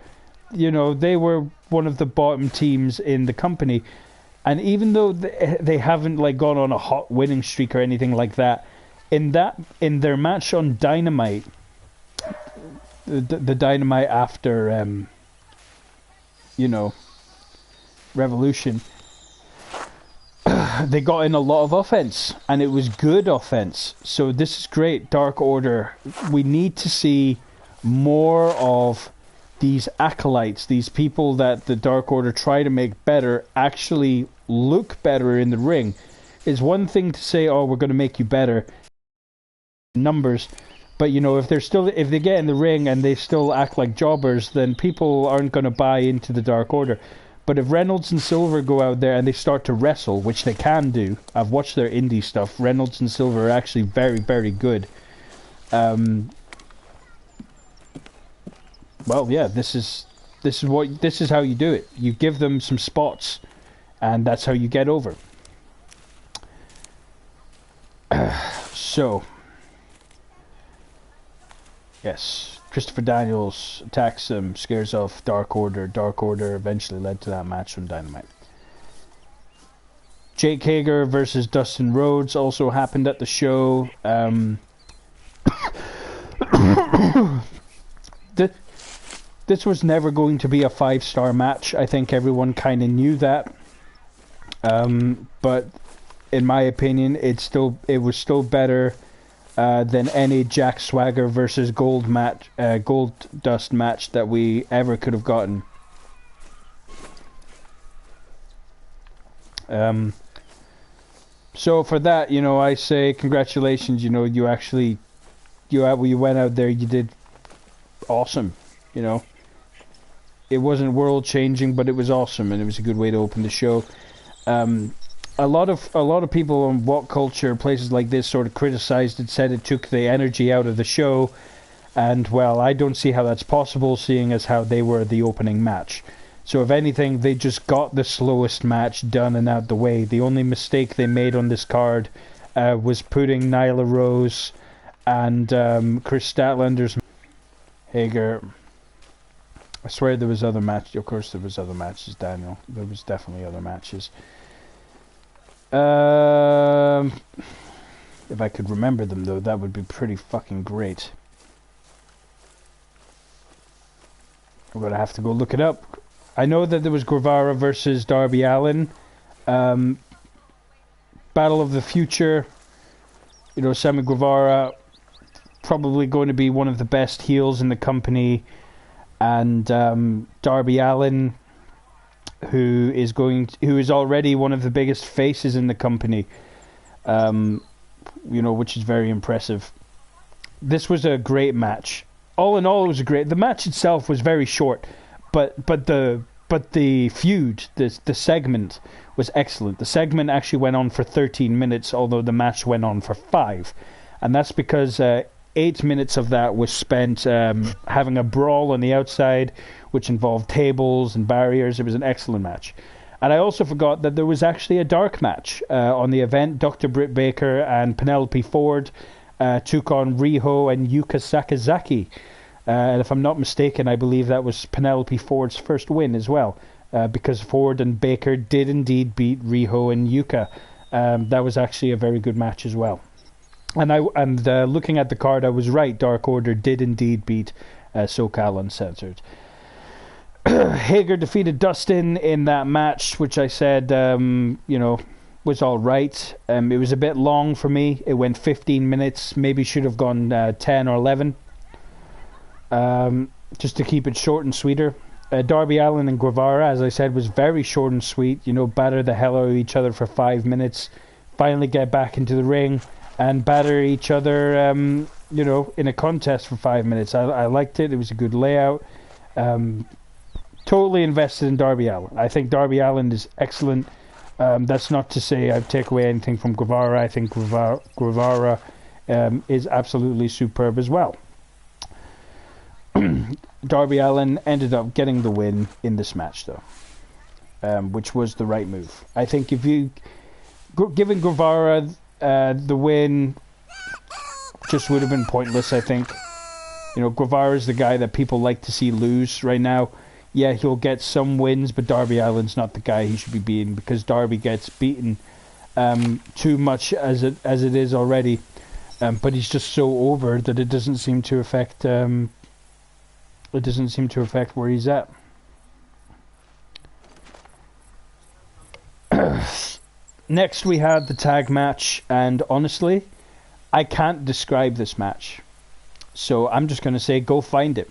one of the bottom teams in the company. And even though they haven't like gone on a hot winning streak or anything like that, in their match on Dynamite, the Dynamite after Revolution, they got in a lot of offense, and it was good offense. So this is great. Dark Order, we need to see more of these acolytes, these people that the Dark Order try to make better, actually look better in the ring. It's one thing to say, oh, we're going to make you better, numbers, but you know, if they get in the ring and they still act like jobbers, then people aren't going to buy into the Dark Order. But if Reynolds and Silver go out there and they start to wrestle, which they can do, I've watched their indie stuff, Reynolds and Silver are actually very, very good. Well, yeah, this is how you do it. You give them some spots, and that's how you get over. So, yes, Christopher Daniels attacks them, scares off Dark Order. Dark Order eventually led to that match on Dynamite. Jake Hager versus Dustin Rhodes also happened at the show. This was never going to be a 5-star match. I think everyone kind of knew that. But in my opinion, it was still better than any Jack Swagger versus Gold Dust match that we ever could have gotten. So for that, I say congratulations. You actually, you went out there, you did awesome. It wasn't world changing, but it was awesome, and it was a good way to open the show. A lot of people on What Culture, places like this, sort of criticized it, said it took the energy out of the show, and well, I don't see how that's possible, seeing as how they were the opening match. So if anything, they just got the slowest match done and out the way. The only mistake they made on this card was putting Nyla Rose and Chris Statlander's Hager. I swear there was other matches. Of course there was other matches, Daniel. There was definitely other matches. If I could remember them, though, that would be pretty fucking great. I'm going to have to go look it up. I know that there was Guevara versus Darby Allin. Battle of the future. Sammy Guevara, probably going to be one of the best heels in the company. And Darby Allin, who is already one of the biggest faces in the company, which is very impressive. This was a great match. All in all, it was the match itself was very short, but the feud, the segment was excellent. The segment actually went on for 13 minutes, although the match went on for 5, and that's because 8 minutes of that was spent having a brawl on the outside, which involved tables and barriers. It was an excellent match. And I also forgot that there was actually a dark match on the event. Dr. Britt Baker and Penelope Ford took on Riho and Yuka Sakazaki. And if I'm not mistaken, I believe that was Penelope Ford's first win as well, because Ford and Baker did indeed beat Riho and Yuka. That was actually a very good match as well. And looking at the card, I was right. Dark Order did indeed beat SoCal Uncensored. Hager defeated Dustin in that match, which I said, was all right. It was a bit long for me. It went 15 minutes. Maybe should have gone 10 or 11. Just to keep it short and sweeter. Darby Allin and Guevara, as I said, was very short and sweet. Batter the hell out of each other for 5 minutes. Finally get back into the ring and batter each other, in a contest for 5 minutes. I liked it. It was a good layout. Totally invested in Darby Allin. I think Darby Allin is excellent. That's not to say I take away anything from Guevara. I think Guevara is absolutely superb as well. Darby Allin ended up getting the win in this match, though, which was the right move. I think if you giving Guevara the win just would have been pointless. I think Guevara is the guy that people like to see lose right now. Yeah, he'll get some wins, but Darby Allin's not the guy he should be beating, because Darby gets beaten too much as it is already. But he's just so over that it doesn't seem to affect. It doesn't seem to affect where he's at. Next, we had the tag match, and honestly, I can't describe this match. So I'm just going to say, go find it.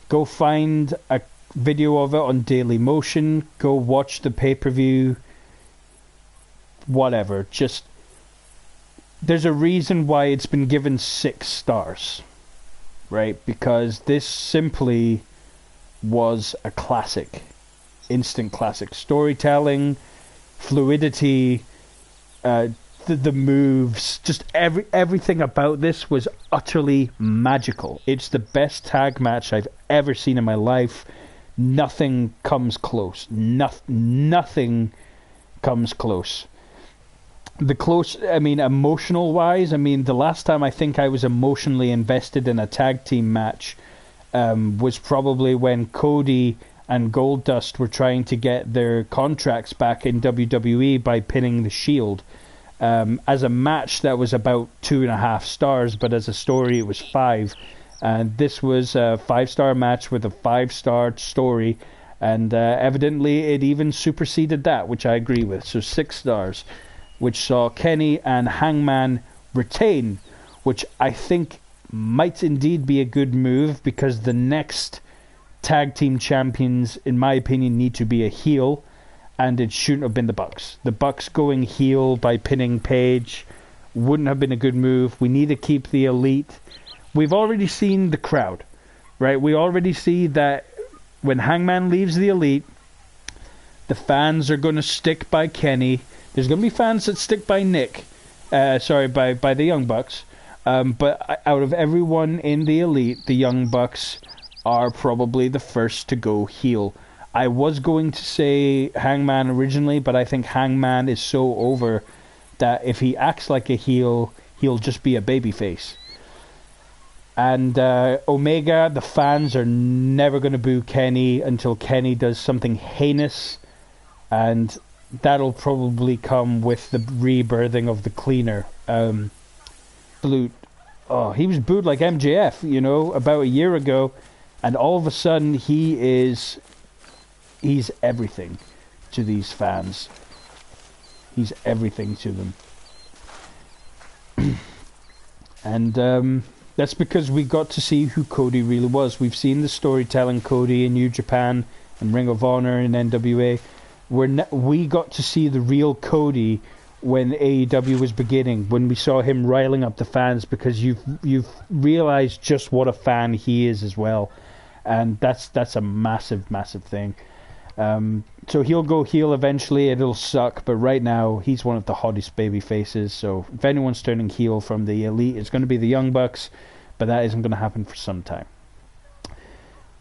Go find a video of it on Daily Motion. Go watch the pay-per-view. Whatever. Just, there's a reason why it's been given 6 stars. Right? Because this simply was a classic. Instant classic. Storytelling, fluidity, the moves, just everything about this was utterly magical. It's the best tag match I've ever seen in my life. Nothing comes close. Nothing comes close. Emotional wise, the last time I think I was emotionally invested in a tag team match was probably when Cody and Goldust were trying to get their contracts back in WWE by pinning the Shield. As a match, that was about 2.5 stars, but as a story, it was 5. And this was a 5-star match with a 5-star story, and evidently it even superseded that, which I agree with. So 6 stars, which saw Kenny and Hangman retain, which I think might indeed be a good move, because the next tag team champions, in my opinion, need to be a heel. and it shouldn't have been the Bucks. The Bucks going heel by pinning Paige wouldn't have been a good move. We need to keep the Elite. We've already seen the crowd, right? We already see that when Hangman leaves the Elite, the fans are going to stick by Kenny. There's going to be fans that stick by Nick. By the Young Bucks. But out of everyone in the Elite, the Young Bucks are probably the first to go heel. I was going to say Hangman originally, but I think Hangman is so over that if he acts like a heel, he'll just be a babyface. And Omega, the fans are never going to boo Kenny until Kenny does something heinous, and that'll probably come with the rebirthing of the Cleaner. He was booed like MJF, about a year ago, and all of a sudden he's everything to these fans. He's everything to them. And that's because we got to see who Cody really was. We've seen the storytelling Cody in New Japan and Ring of Honor and NWA. We got to see the real Cody when AEW was beginning, when we saw him riling up the fans, because you've realized just what a fan he is as well, and that's a massive thing. So he'll go heel eventually. It'll suck, but right now he's one of the hottest baby faces. So if anyone's turning heel from the Elite, it's going to be the Young Bucks, but that isn't going to happen for some time.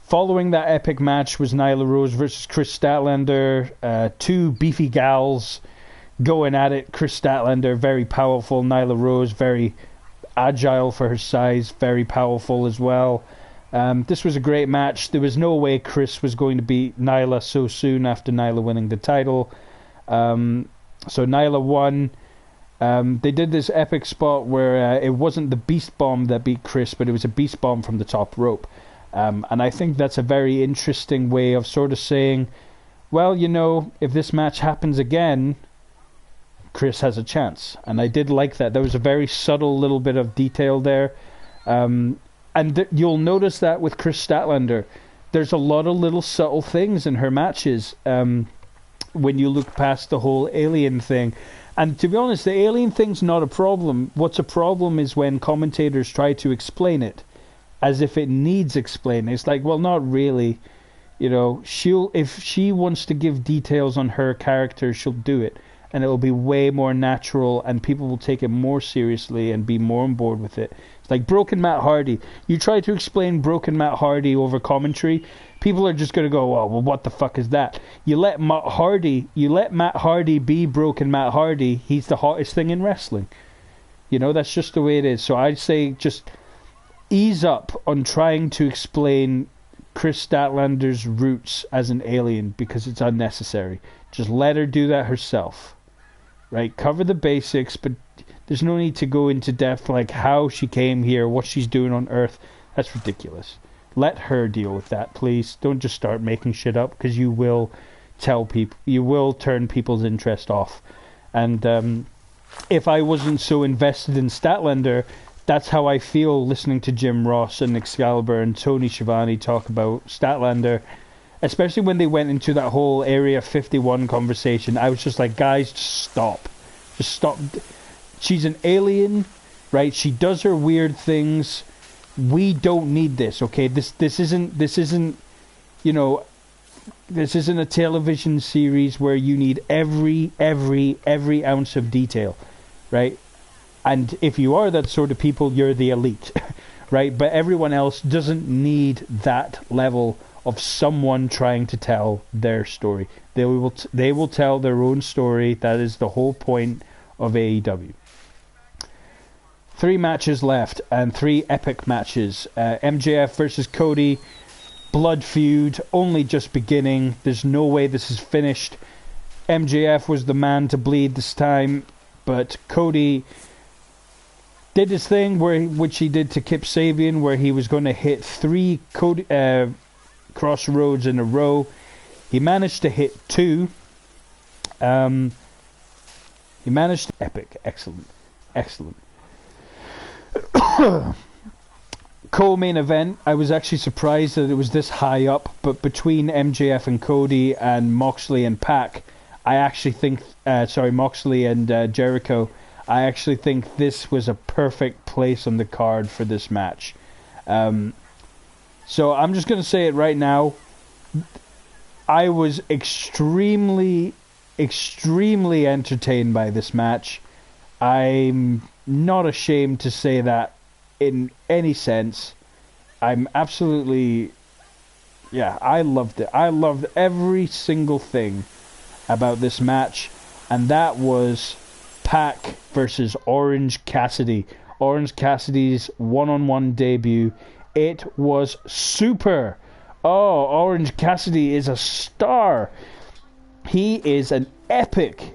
Following that epic match was Nyla Rose versus Chris Statlander. Two beefy gals going at it. Chris Statlander, very powerful. Nyla Rose, very agile for her size, very powerful as well. This was a great match. There was no way Chris was going to beat Nyla so soon after Nyla winning the title. So Nyla won. They did this epic spot where it wasn't the Beast Bomb that beat Chris, but it was a Beast Bomb from the top rope. And I think that's a very interesting way of sort of saying, well, if this match happens again, Chris has a chance. And I did like that. There was a very subtle little bit of detail there. And you'll notice that with Chris Statlander, there's a lot of little subtle things in her matches when you look past the whole alien thing. And to be honest, the alien thing's not a problem. What's a problem is when commentators try to explain it as if it needs explaining. It's like, well, not really. If she wants to give details on her character, she'll do it. And it will be way more natural, and people will take it more seriously and be more on board with it. It's like Broken Matt Hardy. You try to explain Broken Matt Hardy over commentary, people are just going to go, oh, well, what the fuck is that? You let Matt Hardy be Broken Matt Hardy. He's the hottest thing in wrestling. That's just the way it is. So I'd say just ease up on trying to explain Chris Statlander's roots as an alien, because it's unnecessary. Just let her do that herself. Right? Cover the basics, but there's no need to go into depth like how she came here, what she's doing on Earth. That's ridiculous. Let her deal with that, please. Don't just start making shit up, because you will turn people's interest off. And if I wasn't so invested in Statlander, that's how I feel listening to Jim Ross and Excalibur and Tony Schiavone talk about Statlander, especially when they went into that whole Area 51 conversation. I was just like, guys, just stop. She's an alien, right? She does her weird things. We don't need this, okay? This isn't this isn't a television series where you need every ounce of detail, right? And if you are that sort of people, you're the elite, right? But everyone else doesn't need that level of someone trying to tell their story. They will tell their own story. That is the whole point of AEW. 3 matches left, and 3 epic matches. MJF versus Cody, blood feud, only just beginning. There's no way this is finished. MJF was the man to bleed this time, but Cody did his thing which he did to Kip Sabian, where he was going to hit 3 crossroads in a row. He managed to hit 2. Epic. Excellent. Co-main event, I was actually surprised that it was this high up, but between MJF and Cody and Moxley and Pac, I actually think, Moxley and Jericho, I actually think this was a perfect place on the card for this match. So I'm just going to say it right now. I was extremely, extremely entertained by this match. I'm not ashamed to say that in any sense. I'm absolutely... Yeah, I loved it. I loved every single thing about this match. And that was Pac versus Orange Cassidy. Orange Cassidy's one-on-one debut. It was super. Oh, Orange Cassidy is a star. He is an epic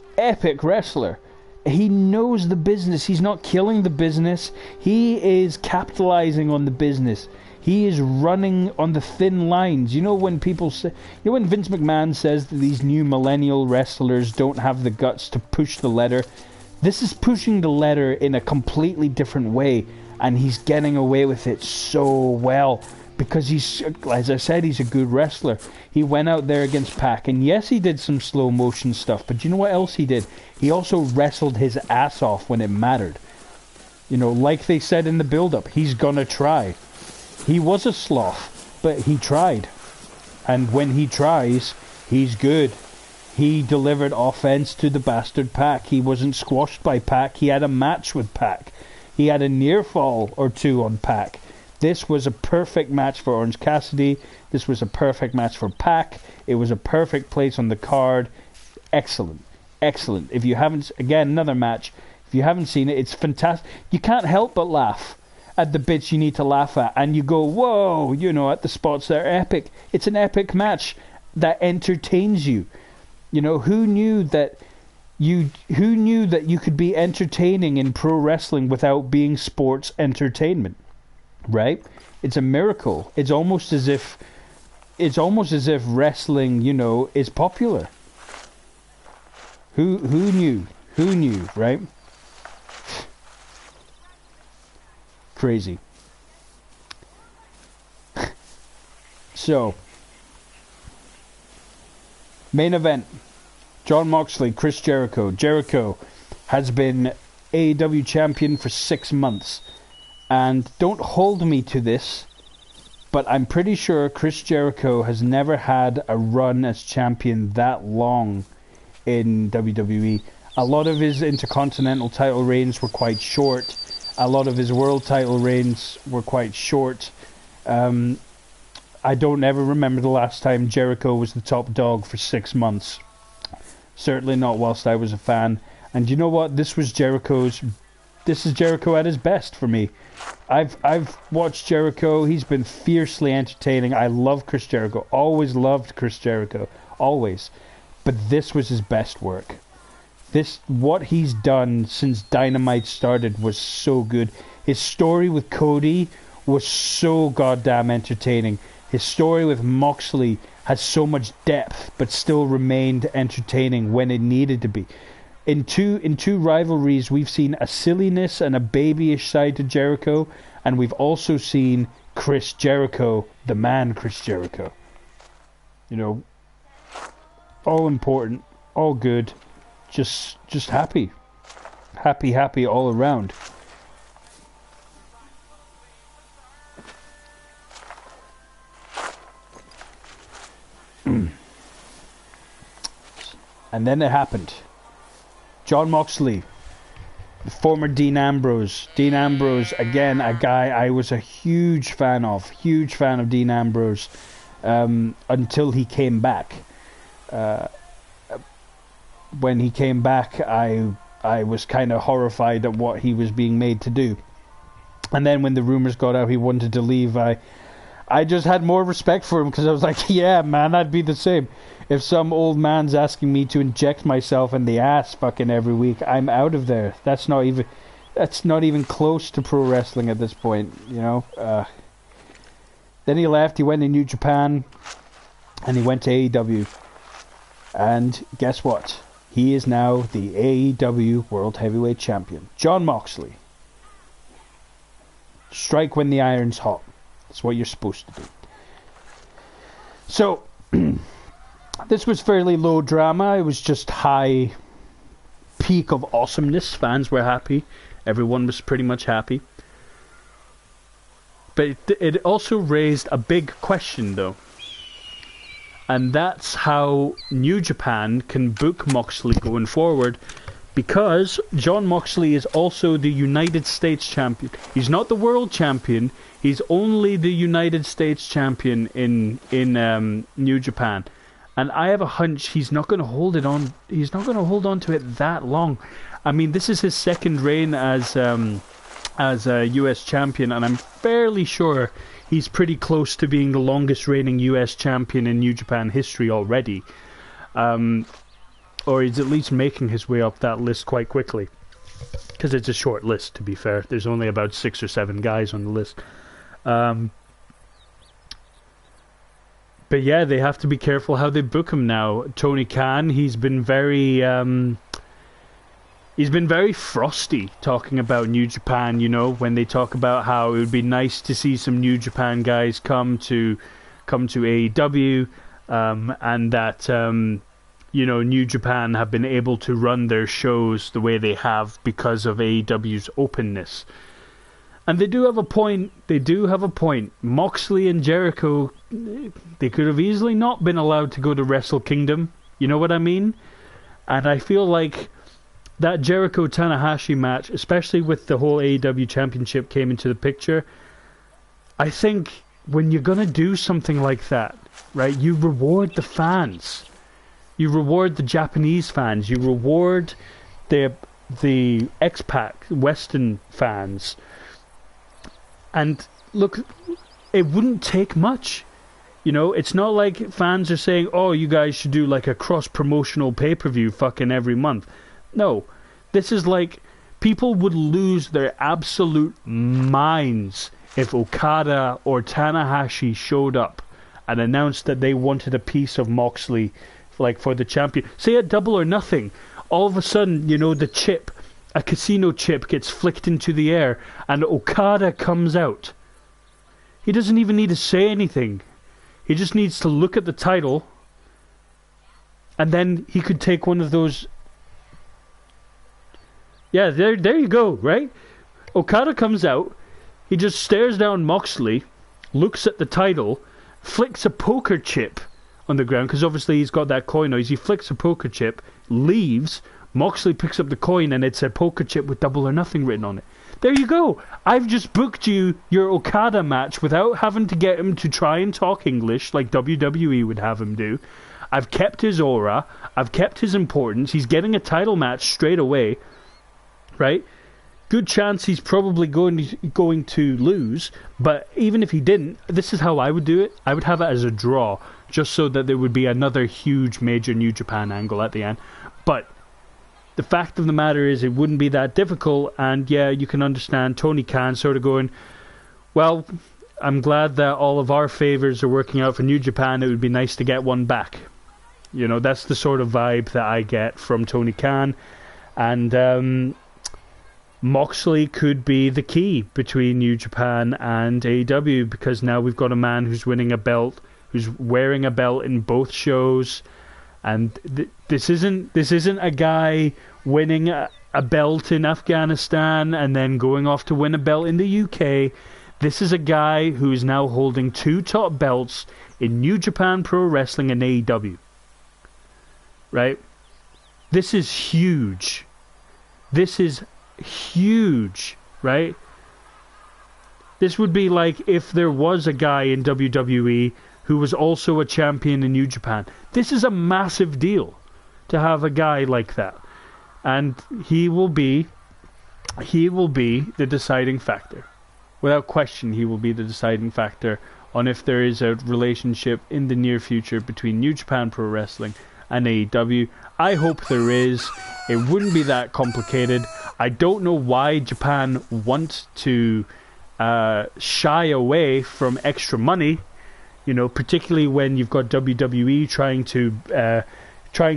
wrestler. He knows the business. He's not killing the business. He is capitalizing on the business. He is running on the thin lines. You know when people say... You know when Vince McMahon says that these new millennial wrestlers don't have the guts to push the letter? This is pushing the letter in a completely different way. And he's getting away with it so well. Because he's, as I said, he's a good wrestler. He went out there against Pac. And yes, he did some slow motion stuff. But you know what else he did? He also wrestled his ass off when it mattered. You know, like they said in the build-up, he's gonna try. He was a sloth, but he tried. And when he tries, he's good. He delivered offense to the bastard Pac. He wasn't squashed by Pac. He had a match with Pac. He had a near fall or two on Pac. This was a perfect match for Orange Cassidy. This was a perfect match for Pac. It was a perfect place on the card. Excellent. Excellent. If you haven't... Again, another match. If you haven't seen it, it's fantastic. You can't help but laugh at the bits you need to laugh at, and you go, whoa, you know, at the spots that are epic. It's an epic match that entertains you. You know, who knew that you could be entertaining in pro wrestling without being sports entertainment, right? It's a miracle. It's almost as if wrestling, you know, is popular. Who knew? Who knew, right? Crazy. So, main event. Jon Moxley, Chris Jericho. Jericho has been AEW champion for 6 months. And don't hold me to this, but I'm pretty sure Chris Jericho has never had a run as champion that long in WWE. A lot of his Intercontinental title reigns were quite short. A lot of his world title reigns were quite short. I don't ever remember the last time Jericho was the top dog for 6 months. Certainly not whilst I was a fan. And you know what? This is Jericho at his best for me. I've watched Jericho. He's been fiercely entertaining. I love Chris Jericho. Always loved Chris Jericho. Always. But this was his best work. What he's done since Dynamite started was so good. His story with Cody was so goddamn entertaining. His story with Moxley has so much depth, but still remained entertaining when it needed to be. In two rivalries, we've seen a silliness and a babyish side to Jericho, and we've also seen Chris Jericho, the man Chris Jericho. You know, all important, all good. Just happy all around. And then it happened. Jon Moxley, the former Dean Ambrose. Dean Ambrose, again, a guy I was a huge fan of Dean Ambrose, until he came back. When he came back, I was kind of horrified at what he was being made to do. And then when the rumors got out he wanted to leave, I just had more respect for him, because I was like, yeah, man, I'd be the same. If some old man's asking me to inject myself in the ass fucking every week, I'm out of there. That's not even close to pro wrestling at this point, you know. Then he left, he went to New Japan, and he went to AEW. And guess what? He is now the AEW World Heavyweight Champion. Jon Moxley. Strike when the iron's hot. That's what you're supposed to do. So, This was fairly low drama. It was just high peak of awesomeness. Fans were happy. Everyone was pretty much happy. But it also raised a big question, though. And that's how New Japan can book Moxley going forward. Because Jon Moxley is also the United States champion. He's not the world champion. He's only the United States champion in New Japan. And I have a hunch he's not going to hold it on. He's not going to hold on to it that long. I mean, this is his second reign as a US champion, and I'm fairly sure he's pretty close to being the longest reigning US champion in New Japan history already. Or he's at least making his way up that list quite quickly. Because it's a short list, to be fair. There's only about 6 or 7 guys on the list. But yeah, they have to be careful how they book him now. Tony Khan, he's been very frosty talking about New Japan, you know, when they talk about how it would be nice to see some New Japan guys come to AEW, and that you know, New Japan have been able to run their shows the way they have because of AEW's openness. And they do have a point. Moxley and Jericho, they could have easily not been allowed to go to Wrestle Kingdom. You know what I mean? And I feel like that Jericho-Tanahashi match, especially with the whole AEW Championship came into the picture, I think when you're going to do something like that, right, you reward the fans. You reward the Japanese fans. You reward the expat Western fans. And look, it wouldn't take much. You know, it's not like fans are saying, oh, you guys should do like a cross-promotional pay-per-view fucking every month. No, this is like, people would lose their absolute minds if Okada or Tanahashi showed up and announced that they wanted a piece of Moxley, like for the champion. Say at Double or Nothing, all of a sudden, you know, a casino chip gets flicked into the air and Okada comes out. He doesn't even need to say anything. He just needs to look at the title, and then he could take one of those. Yeah, there you go, right? Okada comes out, he just stares down Moxley, looks at the title, flicks a poker chip on the ground, because obviously he's got that coin noise. He flicks a poker chip, leaves, Moxley picks up the coin, and it's a poker chip with Double or Nothing written on it. There you go. I've just booked you your Okada match without having to get him to try and talk English like WWE would have him do. I've kept his aura. I've kept his importance. He's getting a title match straight away, right? Good chance he's probably going to lose, but even if he didn't, this is how I would do it. I would have it as a draw, just so that there would be another huge major New Japan angle at the end. But the fact of the matter is, it wouldn't be that difficult, and yeah, you can understand Tony Khan sort of going, well, I'm glad that all of our favors are working out for New Japan. It would be nice to get one back. You know, that's the sort of vibe that I get from Tony Khan. And Moxley could be the key between New Japan and AEW, because now we've got a man who's winning a belt, who's wearing a belt in both shows. And this isn't a guy winning a belt in Afghanistan and then going off to win a belt in the UK. This is a guy who is now holding 2 top belts in New Japan Pro Wrestling and AEW. Right? This is huge. This is huge, right? This would be like if there was a guy in WWE who was also a champion in New Japan. This is a massive deal to have a guy like that. And he will be the deciding factor. Without question, he will be the deciding factor on if there is a relationship in the near future between New Japan Pro Wrestling and AEW. I hope there is. It wouldn't be that complicated. I don't know why Japan wants to shy away from extra money. You know, particularly when you've got WWE trying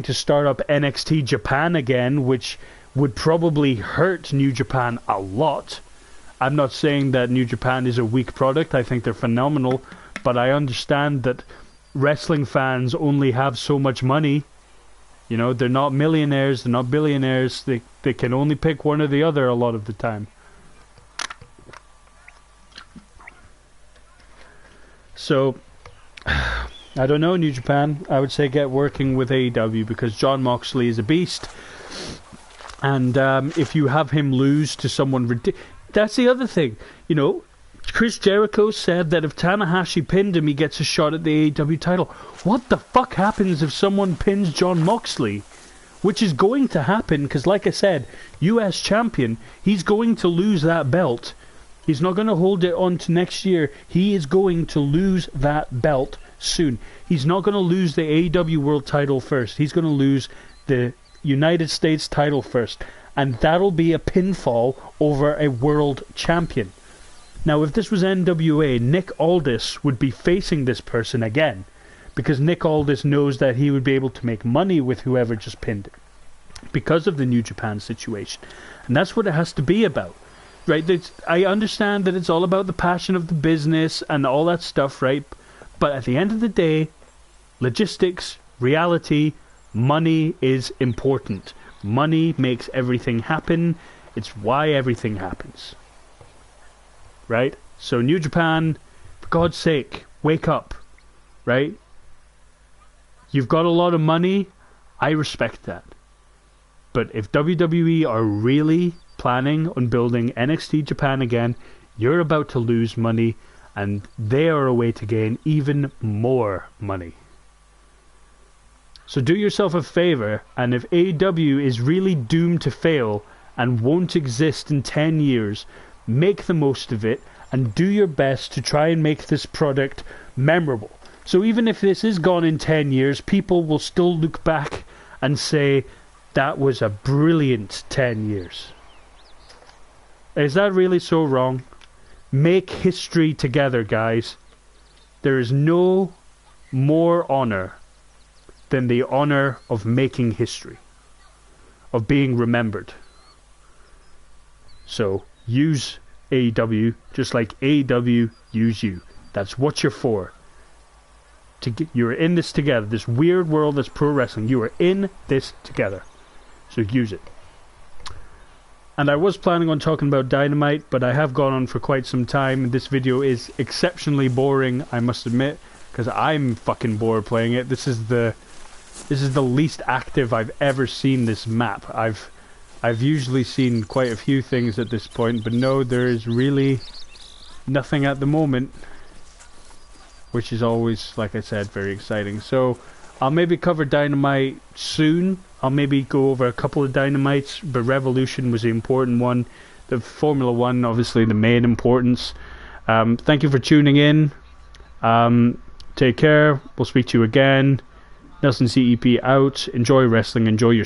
to start up NXT Japan again, which would probably hurt New Japan a lot. I'm not saying that New Japan is a weak product. I think they're phenomenal, but I understand that wrestling fans only have so much money. You know, they're not millionaires, they're not billionaires. They can only pick one or the other a lot of the time. So, I don't know, New Japan. I would say get working with AEW, because Jon Moxley is a beast. And if you have him lose to someone ridiculous... That's the other thing. You know, Chris Jericho said that if Tanahashi pinned him, he gets a shot at the AEW title. What the fuck happens if someone pins Jon Moxley? Which is going to happen, because like I said, US champion, he's going to lose that belt. He's not going to hold it on to next year. He is going to lose that belt soon. He's not going to lose the AEW World title first. He's going to lose the United States title first. And that'll be a pinfall over a world champion. Now, if this was NWA, Nick Aldis would be facing this person again, because Nick Aldis knows that he would be able to make money with whoever just pinned him because of the New Japan situation. And that's what it has to be about. Right, I understand that it's all about the passion of the business and all that stuff, right? But at the end of the day, logistics, reality, money is important. Money makes everything happen. It's why everything happens. Right? So New Japan, for God's sake, wake up. Right? You've got a lot of money. I respect that. But if WWE are really planning on building NXT Japan again, you're about to lose money, and they are a way to gain even more money. So do yourself a favor, and if AEW is really doomed to fail and won't exist in 10 years, make the most of it and do your best to try and make this product memorable. So even if this is gone in 10 years, people will still look back and say, that was a brilliant 10 years. Is that really so wrong? Make history together, guys. There is no more honor than the honor of making history, of being remembered. So use AEW just like AEW use you. That's what you're for. You're in this together. This weird world that's pro wrestling. You are in this together. So use it. And I was planning on talking about Dynamite, but I have gone on for quite some time. This video is exceptionally boring, I must admit, because I'm fucking bored playing it. This is the least active I've ever seen this map. I've usually seen quite a few things at this point, but no, there is really nothing at the moment, which is always, like I said, very exciting. So I'll maybe cover Dynamite soon. I'll maybe go over a couple of Dynamites, but Revolution was the important one. The Formula 1, obviously, the main importance. Thank you for tuning in. Take care. We'll speak to you again. Nelson CEP out. Enjoy wrestling. Enjoy your